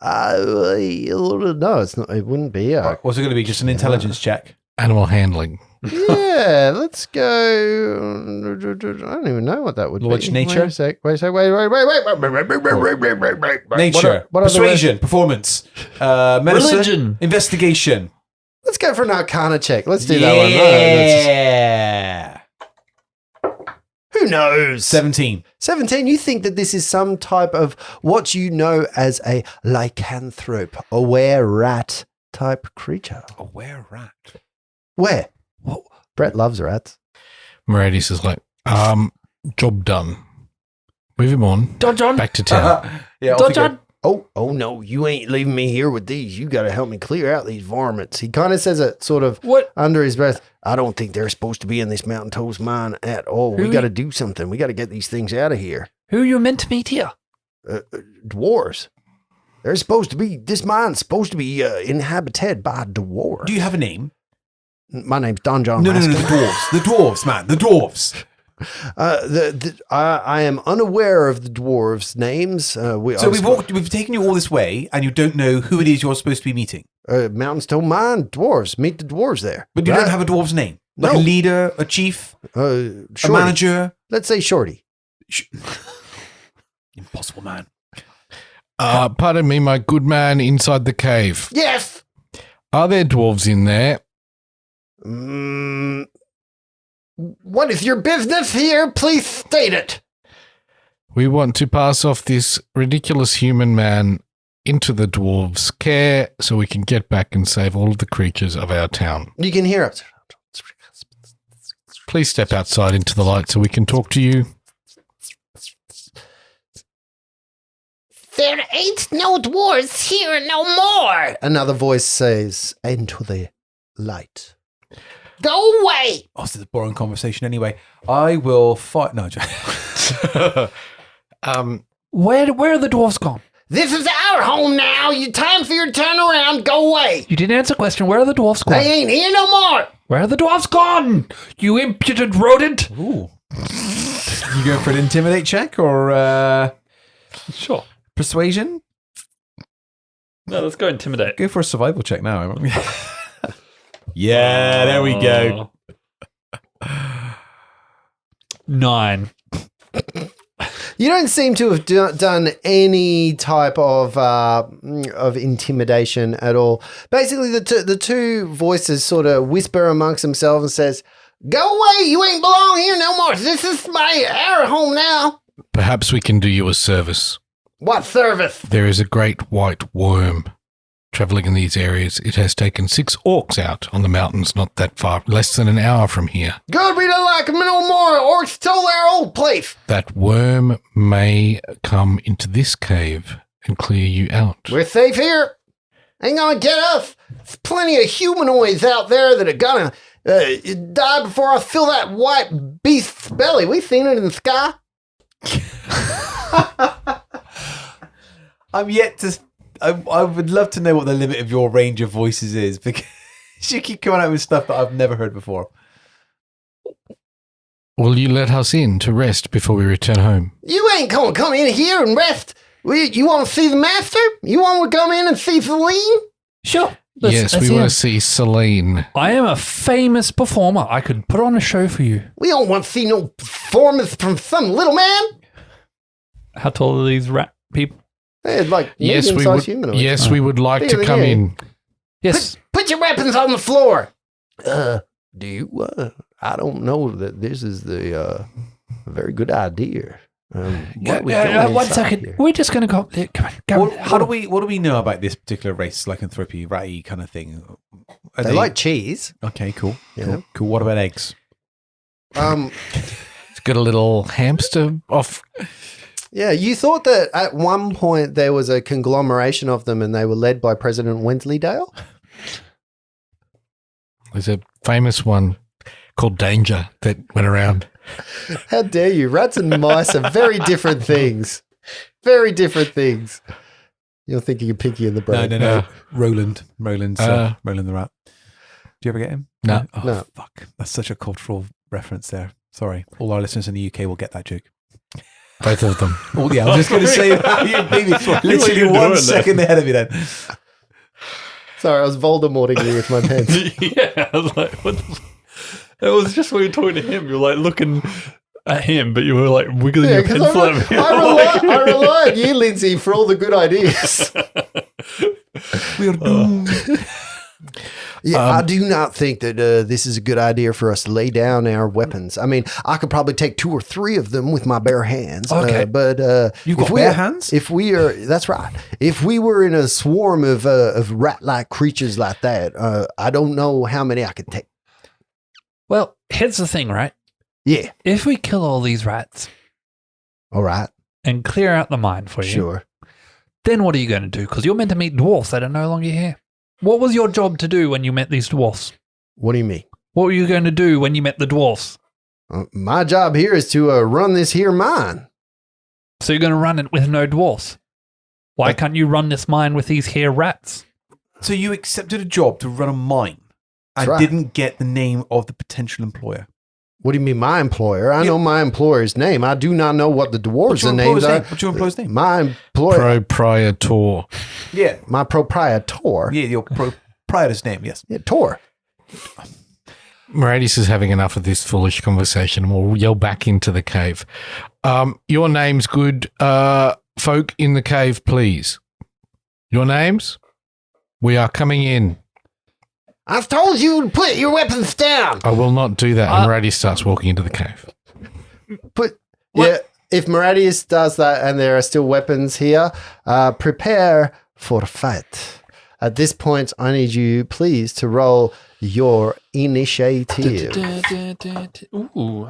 No, it's not. It wouldn't be. Right, what's it going to be? Just an intelligence check? Animal handling. Yeah, let's go. I don't even know what that would Knowledge, be. nature? Wait a sec. Wait. Nature, What are the persuasion, performance, medicine, Religion. investigation. Let's go for an Arcana check. Let's do that one. Yeah. Who knows? 17. 17. You think that this is some type of what you know as a lycanthrope, a were-rat type creature. A were-rat. Where? Brett loves rats. Mercedes is like, job done. Move him on. John. Back to town. Yeah, off you go. John. Oh no, you ain't leaving me here with these. You got to help me clear out these varmints. He kind of says it sort of under his breath. I don't think they're supposed to be in this Mountain Toast mine at all. We got to do something. We got to get these things out of here. Who you meant to meet here? Dwarves. They're supposed to be, this mine's supposed to be inhabited by dwarves. Do you have a name? My name's Don John. No, the dwarves. The dwarves, man. The dwarves. I am unaware of the dwarves' names. So we've taken you all this way, and you don't know who it is you're supposed to be meeting. Mountains don't mind dwarves. Meet the dwarves there. But you don't have a dwarf's name. Like No. a leader, a chief, Shorty. a manager. Let's say Shorty. Impossible, man. Pardon me, my good man inside the cave. Yes. Are there dwarves in there? What is your business here? Please state it. We want to pass off this ridiculous human man into the dwarves' care so we can get back and save all of the creatures of our town. You can hear us. Please step outside into the light so we can talk to you. There ain't no dwarves here no more. Another voice says, into the light. Go away. Oh, this is a boring conversation anyway. I will fight. No, Where are the dwarves gone? This is our home now. Time for your turn around. Go away. You didn't answer the question. Where are the dwarves gone? They ain't here no more. Where are the dwarves gone? You impudent rodent. Ooh. You going for an intimidate check or Sure. persuasion? No, let's go intimidate. Go for a survival check now. Yeah, there we go. 9. You don't seem to have done any type of intimidation at all. Basically, the two voices sort of whisper amongst themselves and says, "Go away! You ain't belong here no more. This is our home now." Perhaps we can do you a service. What service? There is a great white worm traveling in these areas. It has taken 6 orcs out on the mountains not that far, less than an hour from here. Good, we don't like them no more. Or stole our old place. That worm may come into this cave and clear you out. We're safe here. Ain't gonna get us. There's plenty of humanoids out there that are gonna die before I fill that white beast's belly. We seen it in the sky. I'm yet to. I would love to know what the limit of your range of voices is because you keep coming out with stuff that I've never heard before. Will you let us in to rest before we return home? You ain't gonna come in here and rest. You want to see the master? You want to come in and see Celine? Sure. Yes, we want to see Celine. I am a famous performer. I could put on a show for you. We don't want to see no performance from some little man. How tall are these rat people? They're like Yes, we medium-sized would. humanoids. Yes, we would like Bigger to than come you. in. Yes. Put your weapons on the floor. Do you? I don't know that this is a very good idea. One second. Here? We're just going to go. Come on. What do we know about this particular race, lycanthropy, ratty kind of thing? Are They like cheese. Okay, cool. Yeah. Cool. What about eggs? It's got a little hamster off. Yeah, you thought that at one point there was a conglomeration of them and they were led by President Wensleydale? There's a famous one called Danger that went around. How dare you? Rats and mice are very different things. Very different things. You're thinking of Pinky and the Brain. No. Roland's Roland the rat. Do you ever get him? No. Oh, No. fuck. That's such a cultural reference there. Sorry. All our listeners in the UK will get that joke. Both of them. Oh, yeah, I was just going to say that. You maybe literally you're 1 doing second ahead of me then. Sorry, I was Voldemorting you with my pens. Yeah. I was like, what the It was just when you were talking to him, you were like looking at him, but you were like wiggling your pencil at me. I rely on you, Lindsay, for all the good ideas. We are doomed. Yeah, I do not think that this is a good idea for us to lay down our weapons. I mean, I could probably take 2 or 3 of them with my bare hands. Okay. But You've got bare hands? If we are, that's right. If we were in a swarm of rat-like creatures like that, I don't know how many I could take. Well, here's the thing, right? Yeah. If we kill all these rats All right. and clear out the mine for you, Sure. then what are you going to do? Because you're meant to meet dwarfs that are no longer here. What was your job to do when you met these dwarfs? What do you mean? What were you going to do when you met the dwarfs? My job here is to run this here mine. So you're going to run it with no dwarfs? Why can't you run this mine with these here rats? So you accepted a job to run a mine and right. didn't get the name of the potential employer. What do you mean, my employer? I know my employer's name. I do not know what the dwarves' names are. What's your employer's name? My employer. Proprietor. Yeah. My proprietor. Yeah, your proprietor's name, yes. Yeah, Tor. Meradius is having enough of this foolish conversation and we'll yell back into the cave. Your name's good. Folk in the cave, please. Your names? We are coming in. I've told you to put your weapons down. I will not do that. And Meradius starts walking into the cave. Yeah, if Meradius does that and there are still weapons here, prepare for fight. At this point, I need you, please, to roll your initiative. Ooh.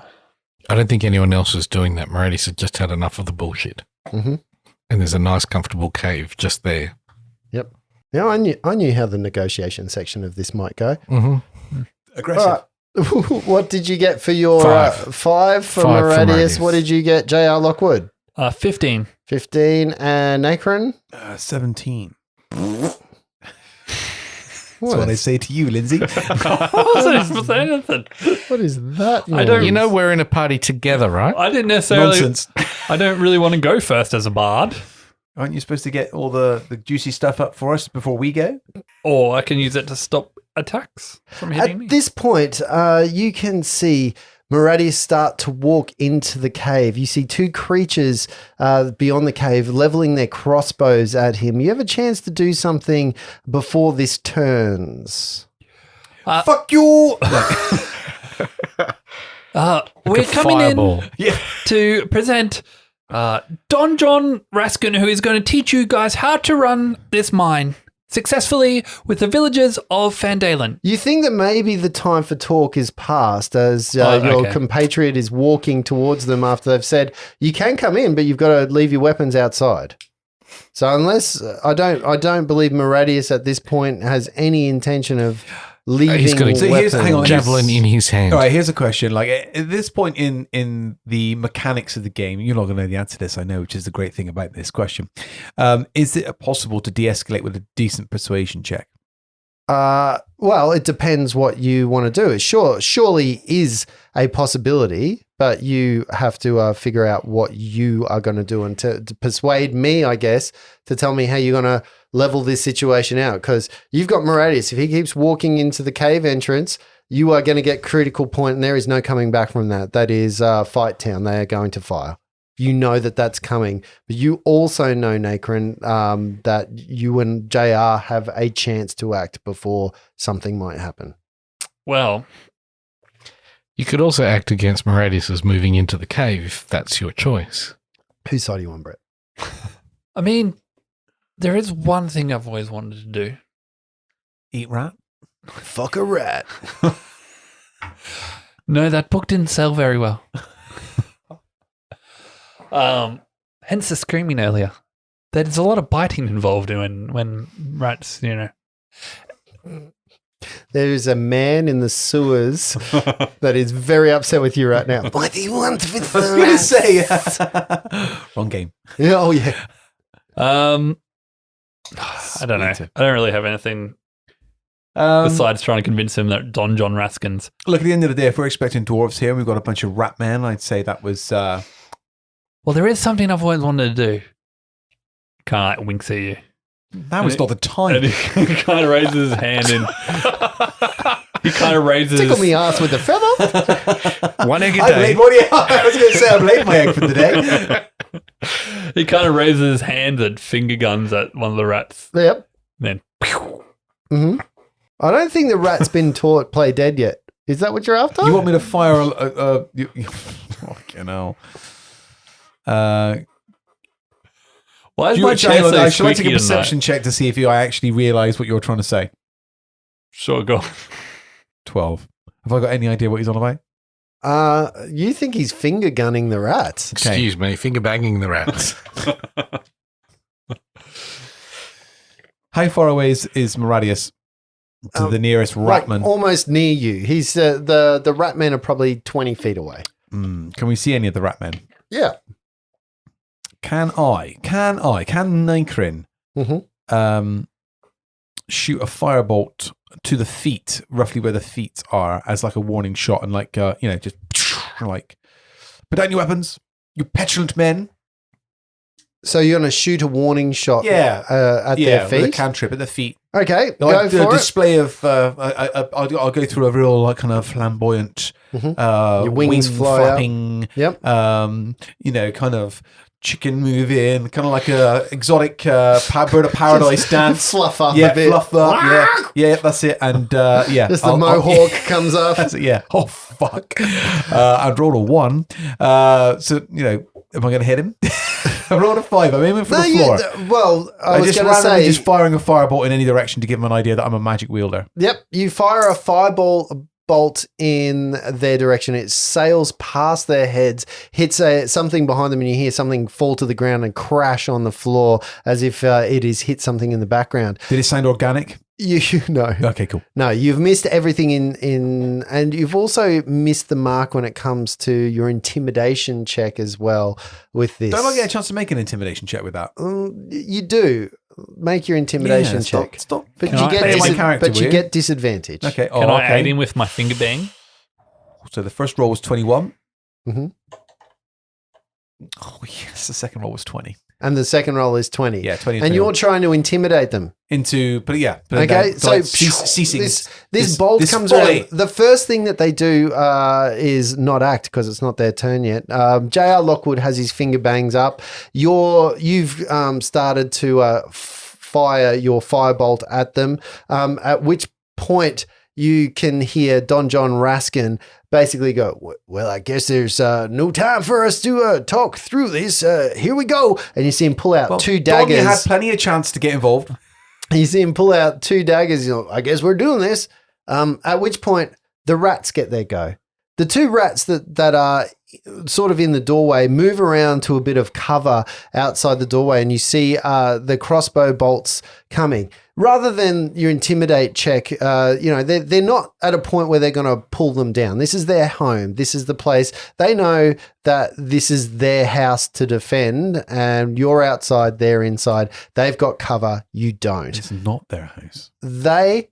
I don't think anyone else is doing that. Meradius has just had enough of the bullshit. Mm-hmm. And there's a nice, comfortable cave just there. Yep. Now, I knew how the negotiation section of this might go. Mm-hmm. Aggressive. All right. What did you get for your 5 for 5 for Meradius? Meradius. What did you get, J.R. Lockwood? 15. 15. And Nacron? 17. What, That's what I say to you, Lindsay. I wasn't supposed to say anything. what is that? I don't- You know we're in a party together, right? I didn't necessarily. Nonsense. I don't really want to go first as a bard. Aren't you supposed to get all the juicy stuff up for us before we go? Or I can use it to stop attacks from hitting me. At this point, you can see Meradius start to walk into the cave. You see 2 creatures beyond the cave leveling their crossbows at him. You have a chance to do something before this turns. Fuck you! We're coming Fireball. in to present Don John Raskin, who is going to teach you guys how to run this mine successfully with the villagers of Fandalen. You think that maybe the time for talk is past as your compatriot is walking towards them after they've said, you can come in, but you've got to leave your weapons outside. So unless I don't believe Meradius at this point has any intention of leaving He's got a weapons. hang on, javelin in his hand. All right, here's a question. Like at this point in the mechanics of the game, you're not going to know the answer to this, I know, which is the great thing about this question. Is it possible to de-escalate with a decent persuasion check? Well, it depends what you want to do. It surely is a possibility, but you have to figure out what you are going to do and to persuade me, I guess, to tell me how you're going to level this situation out. Because you've got Meradius. If he keeps walking into the cave entrance, you are going to get critical point, and there is no coming back from that. That is Fight Town. They are going to fire. You know that that's coming, but you also know, Nacron, that you and JR have a chance to act before something might happen. Well, You could also act against Meradius as moving into the cave if that's your choice. Whose side are you on, Brett? I mean, there is one thing I've always wanted to do. Eat rat? Fuck a rat. No, that book didn't sell very well. Hence the screaming earlier. There's a lot of biting involved when rats, There is a man in the sewers that is very upset with you right now. What do you want with I was the going to rats? say, wrong game. Yeah, oh, yeah. I don't know. I don't really have anything besides trying to convince him that Don John Raskins. Look, at the end of the day, if we're expecting dwarves here, we've got a bunch of rat men. I'd say that was. Well, there is something I've always wanted to do. Kind of like winks at you. Now is not the time. And he kind of raises his hand in. He kind of raises. Tickle me ass with a feather. One egg a I day. was going to say I've laid my egg for the day. He kind of raises his hands and finger guns at one of the rats. Yep. Then, Mm-hmm. I don't think the rat's been taught play dead yet. Is that what you're after? You want me to fire fucking hell. why is my chair so Shall I take squeaky a tonight? perception check to see if I actually realise what you're trying to say? Sure, go on. 12. Have I got any idea what he's on about? You think he's finger gunning the rats? Excuse me, finger banging the rats. How far away is Maradius to the nearest ratman? Almost near you. He's the ratmen are probably 20 feet away. Can we see any of the ratmen? Yeah. Can Nykrin Mm-hmm. shoot a firebolt to the feet, roughly where the feet are, as like a warning shot, and like just like, put down your weapons, you petulant men. So you're going to shoot a warning shot at their feet? With a cantrip at the feet. Okay, Like go the for it. display of, I'll go through a real like kind of flamboyant, Your wings wing fly up. flapping, Yep. kind of chicken moving, kind of like a exotic bird of paradise dance. Fluff up Yeah, a bit. fluff up. Yeah, that's it. And Just the mohawk comes up. That's it, yeah. Oh fuck! I rolled a 1. So am I going to hit him? I rolled a 5. I'm aiming for the floor. I was just going to randomly say, just firing a firebolt in any direction to give him an idea that I'm a magic wielder. yep, you fire a fireball bolt in their direction. It sails past their heads, hits something behind them, and you hear something fall to the ground and crash on the floor as if it has hit something in the background. Did it sound organic? You know. Okay, cool. No, you've missed everything in and you've also missed the mark when it comes to your intimidation check as well with this. Don't I get a chance to make an intimidation check with that? You do. Make your intimidation check. Stop. But Can you I get aid my character, will you? get disadvantage. Okay. Can I aid him with my finger bang? So the first roll was 21. Mhm. Oh yes, the second roll was 20. And the second roll is 20. Yeah, 20. And you're trying to intimidate them. Okay, so ceasing. this bolt this comes folly. around. The first thing that they do is not act because it's not their turn yet. J.R. Lockwood has his finger bangs up. You've started to fire your firebolt at them, at which point you can hear Don John Raskin basically go, well, I guess there's no time for us to talk through this. Here we go. And you see him pull out two daggers. Don, you had plenty of chance to get involved. You see him pull out two daggers. I guess we're doing this. At which point the rats get their go. The two rats that are sort of in the doorway move around to a bit of cover outside the doorway, and you see the crossbow bolts coming. Rather than your intimidate check, they're not at a point where they're going to pull them down. This is their home. This is the place. They know that this is their house to defend, and you're outside, they're inside. They've got cover. You don't. It's not their house. They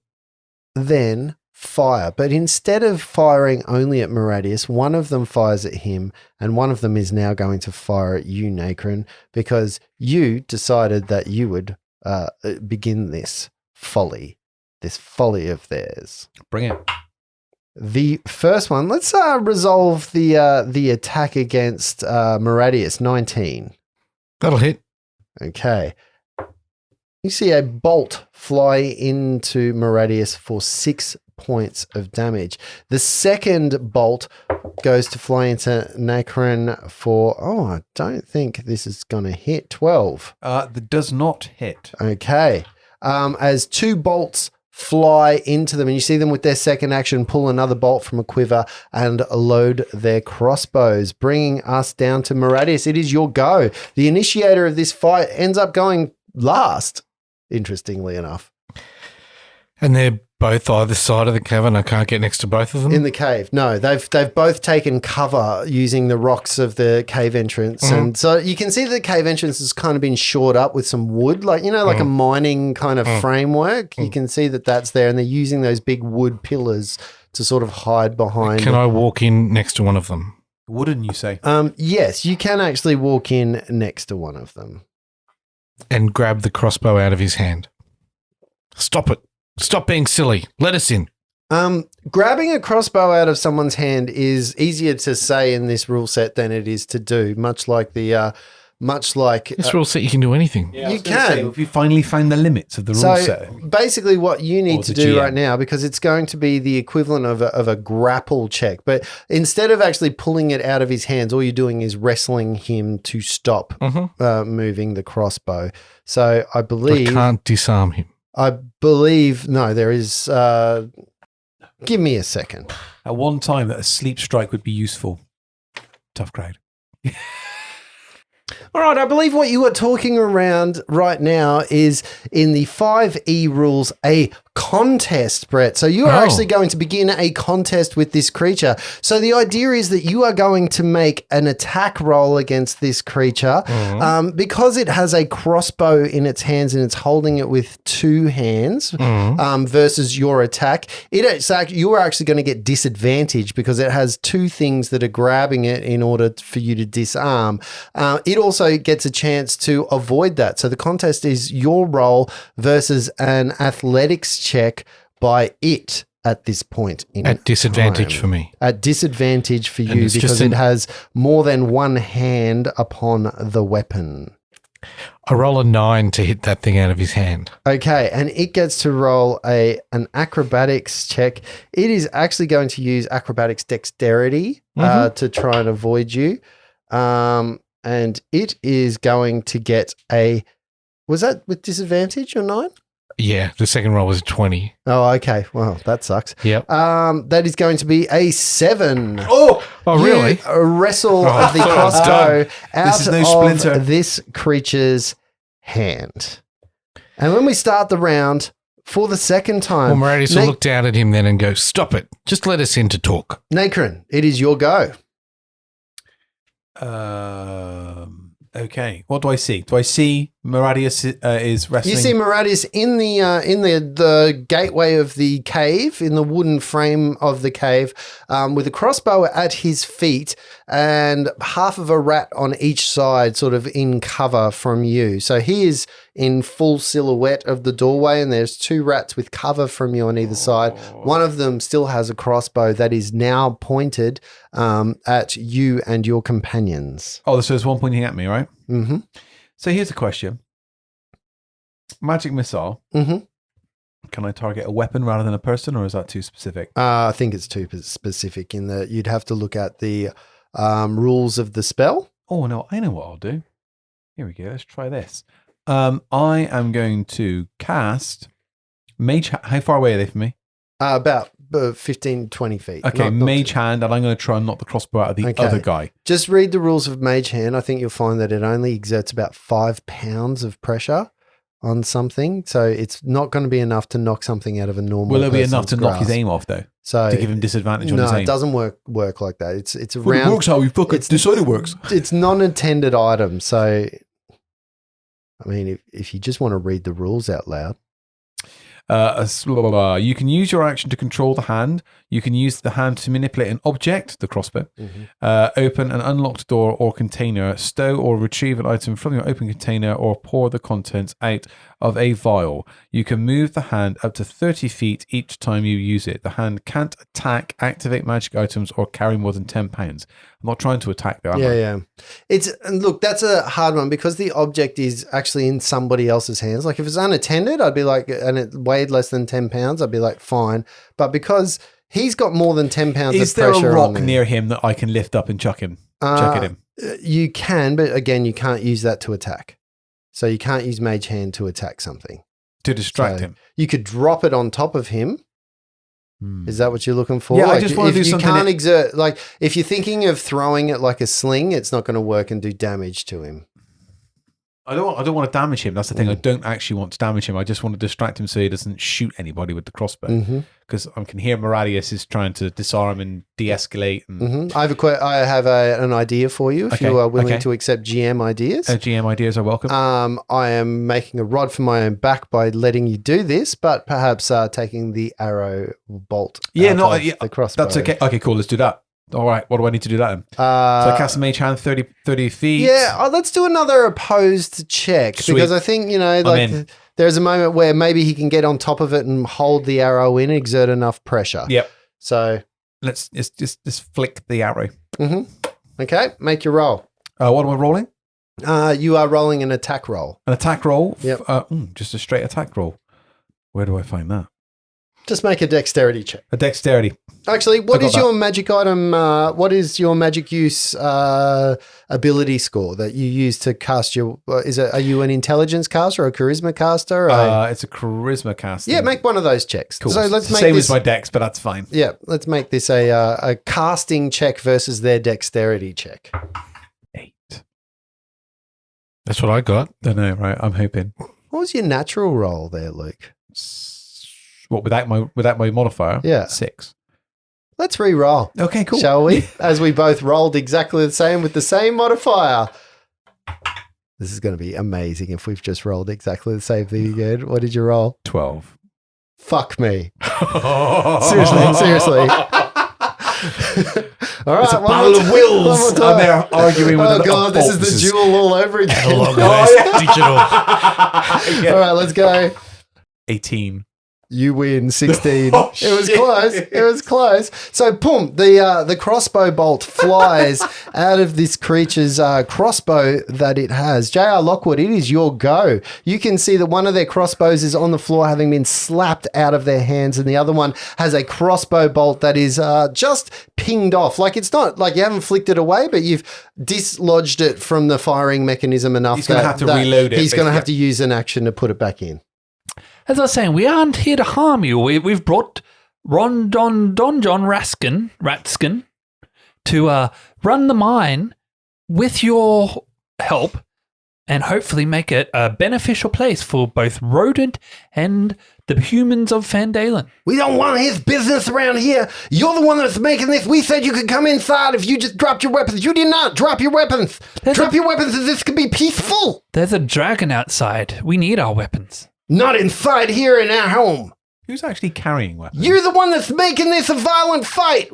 then fire, but instead of firing only at Maradius, one of them fires at him, and one of them is now going to fire at you, Nacron, because you decided that you would begin this folly of theirs. Bring it. The first one, let's resolve the attack against Maradius. 19. That'll hit. Okay. You see a bolt fly into Maradius for 6 points of damage. The second bolt goes to fly into Nacron for, I don't think this is going to hit, 12. That does not hit. Okay. As two bolts fly into them, and you see them with their second action pull another bolt from a quiver and load their crossbows, bringing us down to Maradius. It is your go. The initiator of this fight ends up going last, interestingly enough. And they're both either side of the cavern. I can't get next to both of them. In the cave. No, they've both taken cover using the rocks of the cave entrance. Mm-hmm. And so you can see the cave entrance has kind of been shored up with some wood, like a mining kind of framework. You can see that that's there, and they're using those big wood pillars to sort of hide behind. Can I walk in next to one of them? Wouldn't you say? Yes, you can actually walk in next to one of them. And grab the crossbow out of his hand. Stop it. Stop being silly. Let us in. Grabbing a crossbow out of someone's hand is easier to say in this rule set than it is to do. Much like This rule set, you can do anything. Yeah, you can. If you finally find the limits of the rule set. Basically, what you need Or to the do GM. right now, because it's going to be the equivalent of a grapple check, but instead of actually pulling it out of his hands, all you're doing is wrestling him to stop moving the crossbow. So I I can't disarm him. no, there is. Give me a second. At one time, that a sleep strike would be useful. Tough crowd. All right, I believe what you are talking around right now is in the 5E rules, a contest, Brett. So you are actually going to begin a contest with this creature. So the idea is that you are going to make an attack roll against this creature because it has a crossbow in its hands and it's holding it with two hands versus your attack. You are actually going to get disadvantage because it has two things that are grabbing it in order for you to disarm. It also gets a chance to avoid that. So the contest is your roll versus an athletics check by it at this point in At disadvantage for me. At disadvantage for you it's because just it has more than one hand upon the weapon. I roll a 9 to hit that thing out of his hand. Okay, and it gets to roll an acrobatics check. It is actually going to use acrobatics dexterity to try and avoid you. And it is going to get was that with disadvantage or 9? Yeah, the second roll was a 20. Oh, okay. Well, that sucks. Yep. That is going to be a 7. Oh, really? You wrestle the crossbow out no of splinter. this creature's hand. And when we start the round for the second time, Well, Meridius will look down at him then and go, "Stop it. Just let us in to talk." Nacron, it is your go. Okay. What do I see? Do I see Maradius is wrestling? You see Maradius in the gateway of the cave, in the wooden frame of the cave, with a crossbow at his feet and half of a rat on each side, sort of in cover from you. So he is in full silhouette of the doorway, and there's two rats with cover from you on either side. One of them still has a crossbow that is now pointed at you and your companions. Oh, so there's one pointing at me, right? Mm-hmm. So here's a question. Magic missile. Mm-hmm. Can I target a weapon rather than a person, or is that too specific? I think it's too specific in that you'd have to look at the rules of the spell. Oh, no, I know what I'll do. Here we go. Let's try this. I am going to cast Mage. How far away are they from me? About 15, 20 feet. Okay, Mage Hand, and I'm going to try and knock the crossbow out of the other guy. Just read the rules of Mage Hand. I think you'll find that it only exerts about 5 pounds of pressure on something. So it's not going to be enough to knock something out of a normal Will it be enough person's to knock his grasp. aim off, though? So To give him disadvantage on his No, aim? it doesn't work like that. It's a Well, round. it works how you fucking decide it works. It's non-intended item. So, I mean, if you just want to read the rules out loud. You can use your action to control the hand. You can use the hand to manipulate an object, the crossbow, open an unlocked door or container, stow or retrieve an item from your open container, or pour the contents out of a vial. You can move the hand up to 30 feet each time you use it. The hand can't attack, activate magic items, or carry more than 10 pounds. I'm not trying to attack there, am I? Yeah. And look, that's a hard one because the object is actually in somebody else's hands. Like if it's unattended, I'd be like, and it weighed less than 10 pounds, I'd be like, fine. But because he's got more than 10 pounds Is of there pressure a rock on him, near him that I can lift up and chuck at him? You can, but again, you can't use that to attack. So you can't use Mage Hand to attack something. To distract So him? You could drop it on top of him. Is that what you're looking for? Yeah, I just want to do if you something can't exert, like if you're thinking of throwing it like a sling, it's not going to work and do damage to him. I don't want to damage him. That's the thing. I don't actually want to damage him. I just want to distract him so he doesn't shoot anybody with the crossbow. Because I can hear Maradius is trying to disarm and de-escalate. And I have an idea for you if you are willing to accept GM ideas. GM ideas are welcome. I am making a rod for my own back by letting you do this, but perhaps taking the arrow bolt out of the crossbow. That's okay. Okay, cool. Let's do that. All right, what do I need to do that then? So I cast a mage hand 30 feet. Yeah, let's do another opposed check because I think, there's a moment where maybe he can get on top of it and hold the arrow in, exert enough pressure. Yep. So let's just flick the arrow. Mm-hmm. Okay, make your roll. What am I rolling? You are rolling an attack roll. An attack roll? Yep. Just a straight attack roll. Where do I find that? Just make a dexterity check. A dexterity. Actually, what is your magic item? What is your magic use ability score that you use to cast your? Are you an intelligence caster or a charisma caster? It's a charisma caster. Yeah, make one of those checks. Cool. So let's make same this, as my dex, but that's fine. Yeah, let's make this a casting check versus their dexterity check. 8. That's what I got. Don't know, right? I'm hoping. What was your natural roll there, Luke? What, without my modifier? Yeah. 6. Let's re-roll. Okay, cool. Shall we? As we both rolled exactly the same with the same modifier. This is going to be amazing if we've just rolled exactly the same thing again. What did you roll? 12. Fuck me. Seriously. All right, it's a battle of wills. And they're arguing with God, this is the duel all over again. Digital. Yeah. All right, let's go. 18. You win 16. It was close. It was close. So, boom, the crossbow bolt flies out of this creature's crossbow that it has. J.R. Lockwood, it is your go. You can see that one of their crossbows is on the floor having been slapped out of their hands, and the other one has a crossbow bolt that is just pinged off. Like, it's not like you haven't flicked it away, but you've dislodged it from the firing mechanism enough. He's going to have to reload it. He's going to have to use an action to put it back in. As I was saying, we aren't here to harm you. We've brought Don John Ratskin to run the mine with your help and hopefully make it a beneficial place for both rodent and the humans of Fandalen. We don't want his business around here. You're the one that's making this. We said you could come inside if you just dropped your weapons. You did not drop your weapons. Drop your weapons so this could be peaceful. There's a dragon outside. We need our weapons. Not inside here in our home. Who's actually carrying weapons? You're the one that's making this a violent fight.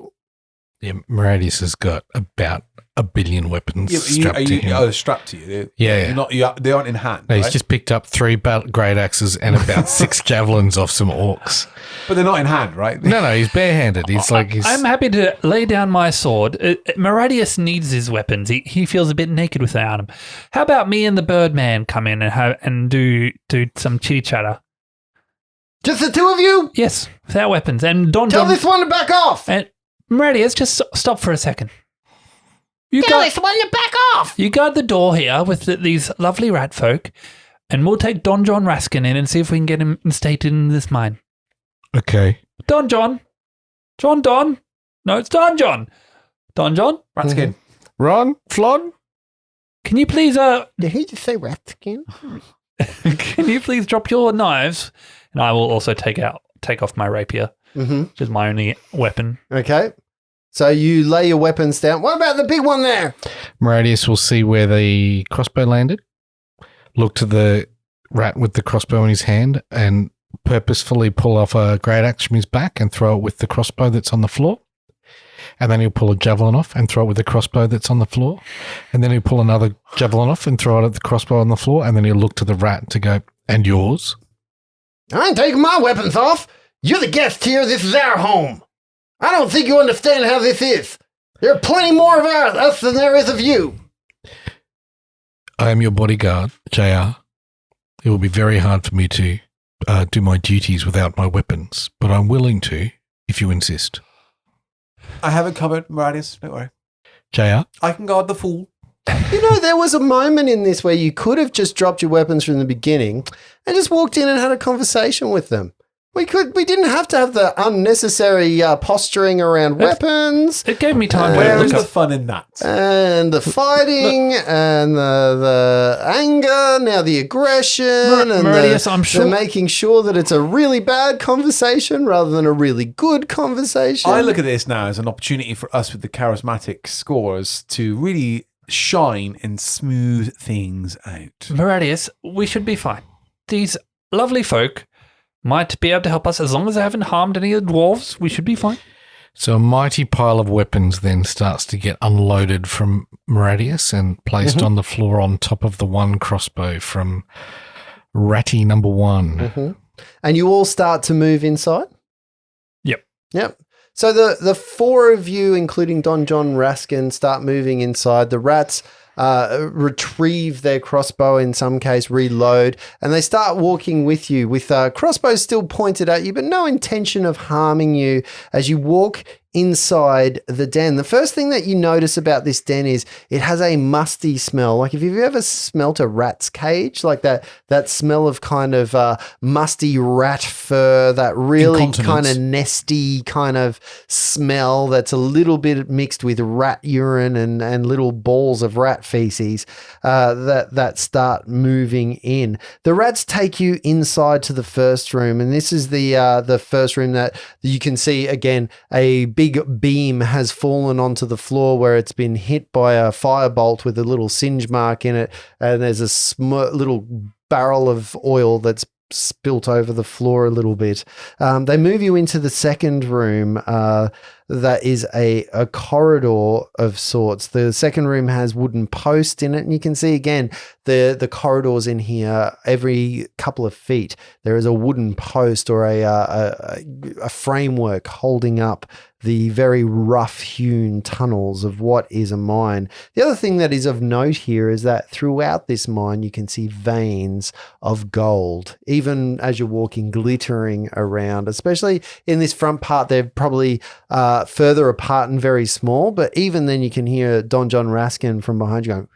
Yeah, Meradius has got about 1 billion weapons strapped to him. Oh, strapped to you? Yeah. They aren't in hand, No, right? he's just picked up 3 great axes and about 6 javelins off some orcs. But they're not in hand, right? No, he's barehanded. I'm happy to lay down my sword. Meradius needs his weapons. He feels a bit naked without them. How about me and the Birdman come in and do some chitty chatter? Just the two of you? Yes, without weapons. And Tell this one to back off. And Meradius, just stop for a second. Tell this one to back off. You guard the door here with these lovely rat folk, and we'll take Don John Raskin in and see if we can get him instated in this mine. Okay. Don John. Don. No, it's Don John. Don John? Ratskin. Ron? Flon? Can you please Did he just say Ratskin? can you please drop your knives? And I will also take off my rapier, which is my only weapon. Okay. So you lay your weapons down. What about the big one there? Meradius will see where the crossbow landed, look to the rat with the crossbow in his hand, and purposefully pull off a great axe from his back and throw it with the crossbow that's on the floor. And then he'll pull a javelin off and throw it with the crossbow that's on the floor. And then he'll pull another javelin off and throw it at the crossbow on the floor. And then he'll look to the rat to go, and yours? I ain't taking my weapons off. You're the guest here. This is our home. I don't think you understand how this is. There are plenty more of us than there is of you. I am your bodyguard, JR. It will be very hard for me to do my duties without my weapons, but I'm willing to, if you insist. I have it covered, Meradius. Don't worry. JR? I can guard the fool. You know, there was a moment in this where you could have just dropped your weapons from the beginning and just walked in and had a conversation with them. We didn't have to have the unnecessary posturing around weapons. It gave me time Where to is look the fun in that? And the fighting and the anger, now the aggression and Meradius, I'm sure the making sure that it's a really bad conversation rather than a really good conversation. I look at this now as an opportunity for us with the charismatic scores to really shine and smooth things out. Meradius, we should be fine. These lovely folk might be able to help us as long as they haven't harmed any of the dwarves. We should be fine. So a mighty pile of weapons then starts to get unloaded from Maradius and placed on the floor on top of the one crossbow from Ratty number 1. And you all start to move inside? Yep. So the four of you, including Don John Raskin, start moving inside. The rats retrieve their crossbow, in some case reload, and they start walking with you with crossbows still pointed at you, but no intention of harming you as you walk inside the den. The first thing that you notice about this den is it has a musty smell. Like if you've ever smelt a rat's cage, like that smell of kind of musty rat fur, that really kind of nesty kind of smell that's a little bit mixed with rat urine and little balls of rat feces that start moving in. The rats take you inside to the first room, and this is the first room that you can see again. A big beam has fallen onto the floor where it's been hit by a firebolt with a little singe mark in it, and there's a little barrel of oil that's spilt over the floor a little bit. They move you into the second room that is a corridor of sorts. The second room has wooden posts in it, and you can see again the corridors in here. Every couple of feet there is a wooden post or a framework holding up the very rough-hewn tunnels of what is a mine. The other thing that is of note here is that throughout this mine you can see veins of gold, even as you're walking, glittering around, especially in this front part. They're probably further apart and very small, but even then you can hear Don John Raskin from behind you going,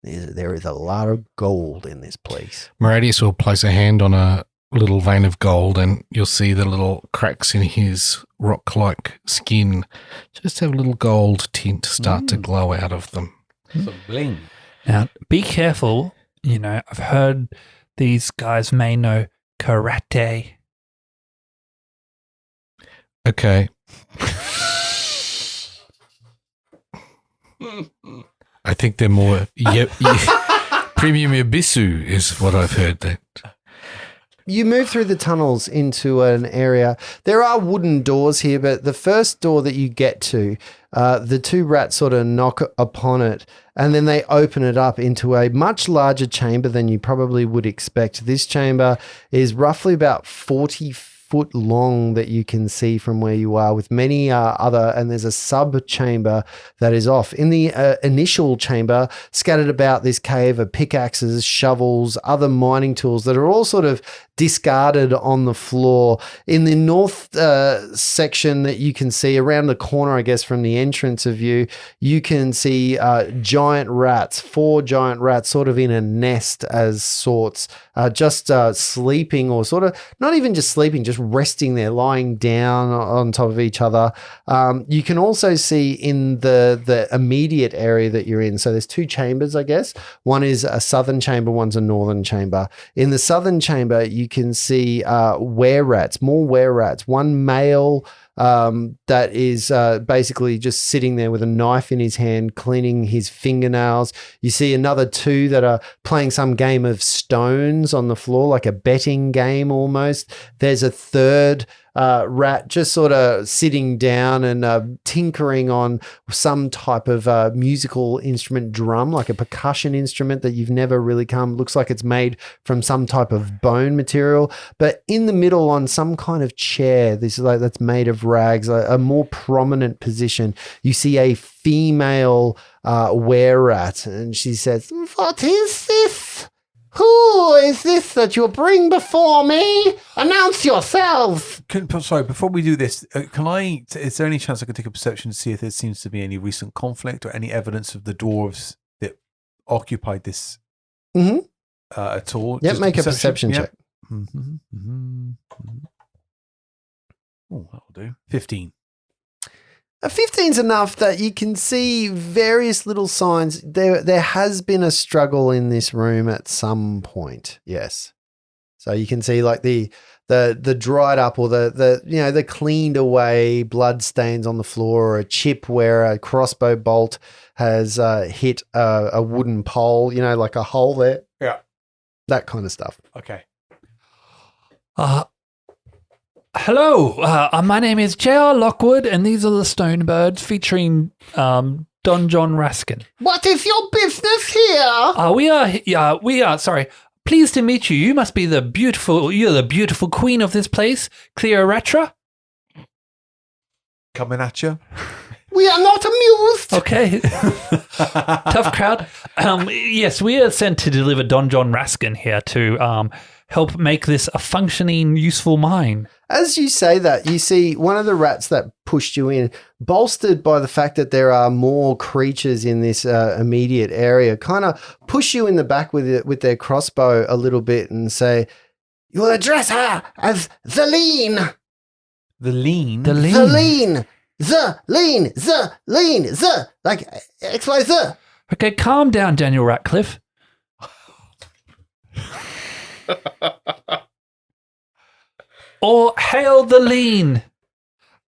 there is a lot of gold in this place. Maradius will place a hand on a little vein of gold and you'll see the little cracks in his rock-like skin just have a little gold tint start to glow out of them. Some bling. Now, be careful. You know, I've heard these guys may know karate. Okay. I think they're more premium Ibisu is what I've heard that. You move through the tunnels into an area. There are wooden doors here, but the first door that you get to, the two rats sort of knock upon it, and then they open it up into a much larger chamber than you probably would expect. This chamber is roughly about 40 foot long that you can see from where you are, with many other, and there's a sub chamber that is off. In the initial chamber, scattered about this cave are pickaxes, shovels, other mining tools that are all sort of discarded on the floor. In the north section that you can see around the corner, I guess, from the entrance of you can see giant rats, 4 giant rats sort of in a nest as sorts, just sleeping, or sort of not even just sleeping, just resting there, lying down on top of each other. You can also see in the immediate area that you're in, so there's 2 chambers, I guess. One is a southern chamber, one's a northern chamber. In the southern chamber, you can see were-rats, more were-rats. One male that is basically just sitting there with a knife in his hand, cleaning his fingernails. You see another 2 that are playing some game of stones on the floor, like a betting game almost. There's a third rat just sort of sitting down and tinkering on some type of musical instrument, drum, like a percussion instrument that you've never really looks like it's made from some type of bone material. But in the middle, on some kind of chair, this is like that's made of rags, a more prominent position, you see a female were-rat, and she says, "What is this? Who is this that you bring before me? Announce yourself." Sorry, before we do this, is there any chance I could take a perception to see if there seems to be any recent conflict or any evidence of the dwarves that occupied this at all? Yep, make a perception check. Oh, that'll do. 15. A 15's enough that you can see various little signs. There has been a struggle in this room at some point. Yes. So you can see like the dried up, or the cleaned away blood stains on the floor, or a chip where a crossbow bolt has hit a wooden pole, like a hole there. Yeah. That kind of stuff. Okay. Hello, my name is J.R. Lockwood, and these are the Stone Birds featuring Don John Raskin. What is your business here? We are, sorry. Pleased to meet you. You're the beautiful queen of this place, Cleopatra. Coming at you. We are not amused. Okay. Tough crowd. Yes, we are sent to deliver Don John Raskin here to help make this a functioning, useful mine. As you say that, you see one of the rats that pushed you in, bolstered by the fact that there are more creatures in this immediate area, kind of push you in the back with their crossbow a little bit and say, "You will address her as the lean." The lean? The lean. The lean. The lean. The. Like XYZ. Okay, calm down, Daniel Ratcliffe. Or hail the lean.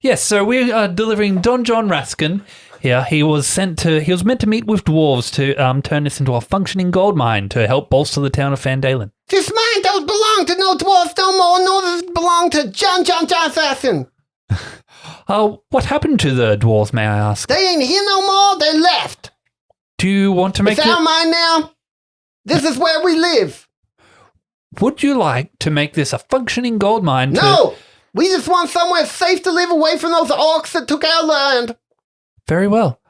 Yes, so we are delivering Don John Raskin here. He was meant to meet with dwarves to turn this into a functioning gold mine to help bolster the town of Fandalen. This mine don't belong to no dwarf no more, nor does it belong to John Assassin. What happened to the dwarves, may I ask? They ain't here no more, they left. Do you want to make It's our mine now. This is where we live. Would you like to make this a functioning gold mine? No! We just want somewhere safe to live away from those orcs that took our land. Very well.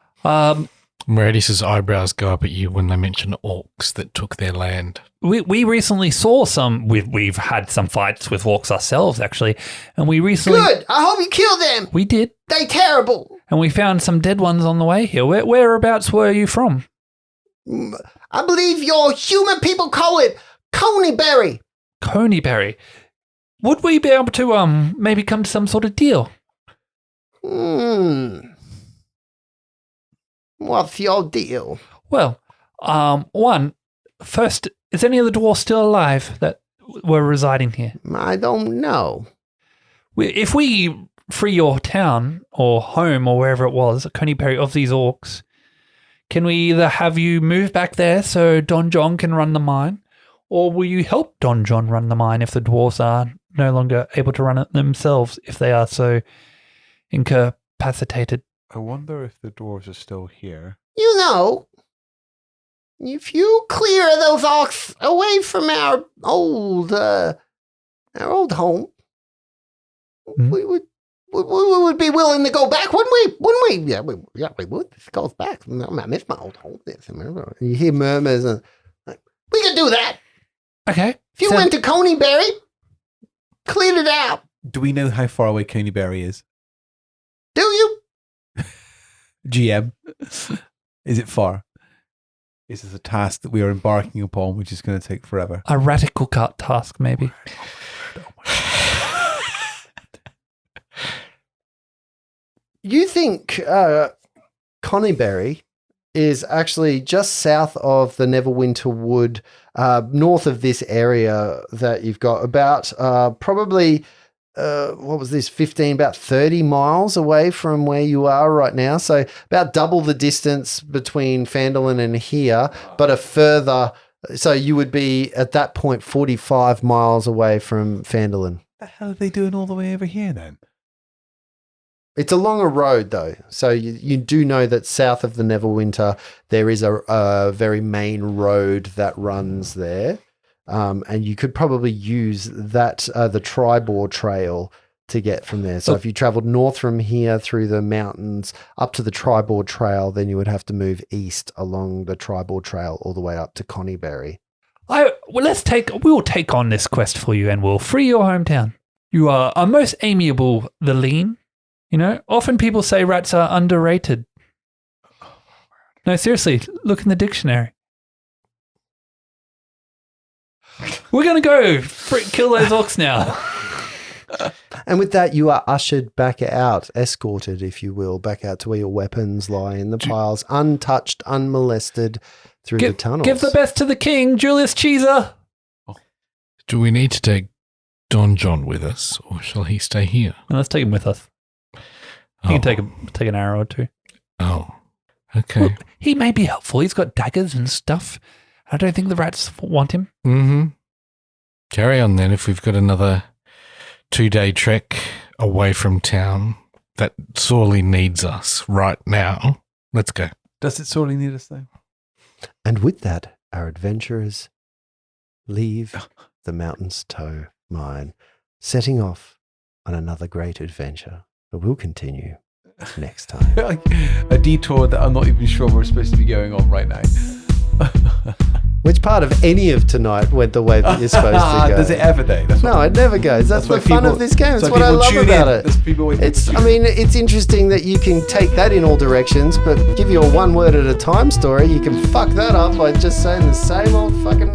Meredith's eyebrows go up at you when they mention orcs that took their land. We recently saw some. We've had some fights with orcs ourselves, actually, and we recently. Good. I hope you kill them. We did, They terrible. and we found some dead ones on the way here. Whereabouts were you from? I believe your human people call it Coneyberry. Coneyberry. Would we be able to maybe come to some sort of deal? What's your deal? Well, first, is any of the dwarves still alive that were residing here? I don't know. If we free your town or home or wherever it was, Coneyberry, of these orcs, can we either have you move back there so Don John can run the mine, or will you help Don John run the mine if the dwarves are no longer able to run it themselves, if they are so incapacitated? I wonder if the dwarves are still here. You know, if you clear those orcs away from our old home, we would be willing to go back, wouldn't we? Wouldn't we? Yeah, we would. This goes back. I miss my old home. You hear murmurs and we could do that. Okay. If you went to Coneyberry, cleared it out. Do we know how far away Coneyberry is? Do you? GM. Is it far? Is this a task that we are embarking upon, which is going to take forever? A radical cut task, maybe. You think Coneyberry is actually just south of the Neverwinter Wood, north of this area that you've got, about probably, what was this, about 30 miles away from where you are right now. So about double the distance between Fandolin and here, but a further, so you would be at that point 45 miles away from Fandolin. What the hell are they doing all the way over here then? It's along a road, though. So you do know that south of the Neverwinter, there is a very main road that runs there. And you could probably use that, the Tribor Trail, to get from there. So if you traveled north from here through the mountains up to the Tribor Trail, then you would have to move east along the Tribor Trail all the way up to Coneyberry. We will take on this quest for you and we'll free your hometown. You are most amiable, the lean. You know, often people say rats are underrated. No, seriously, look in the dictionary. We're going to go kill those orcs now. And with that, you are ushered back out, escorted, if you will, back out to where your weapons lie in the piles, untouched, unmolested through the tunnels. Give the best to the king, Julius Caesar. Do we need to take Don John with us, or shall he stay here? No, let's take him with us. He can take an arrow or two. Oh, okay. Well, he may be helpful. He's got daggers and stuff. I don't think the rats want him. Mm-hmm. Carry on then if we've got another 2-day trek away from town that sorely needs us right now. Let's go. Does it sorely need us though? And with that, our adventurers leave the Mountain's Toe mine, setting off on another great adventure. But we'll continue next time. A detour that I'm not even sure we're supposed to be going on right now. Which part of any of tonight went the way that you're supposed to go? Does it ever though? No, it never goes. That's the fun of this game. That's what I love about it. It's interesting that you can take that in all directions, but give you a one word at a time story, you can fuck that up by just saying the same old fucking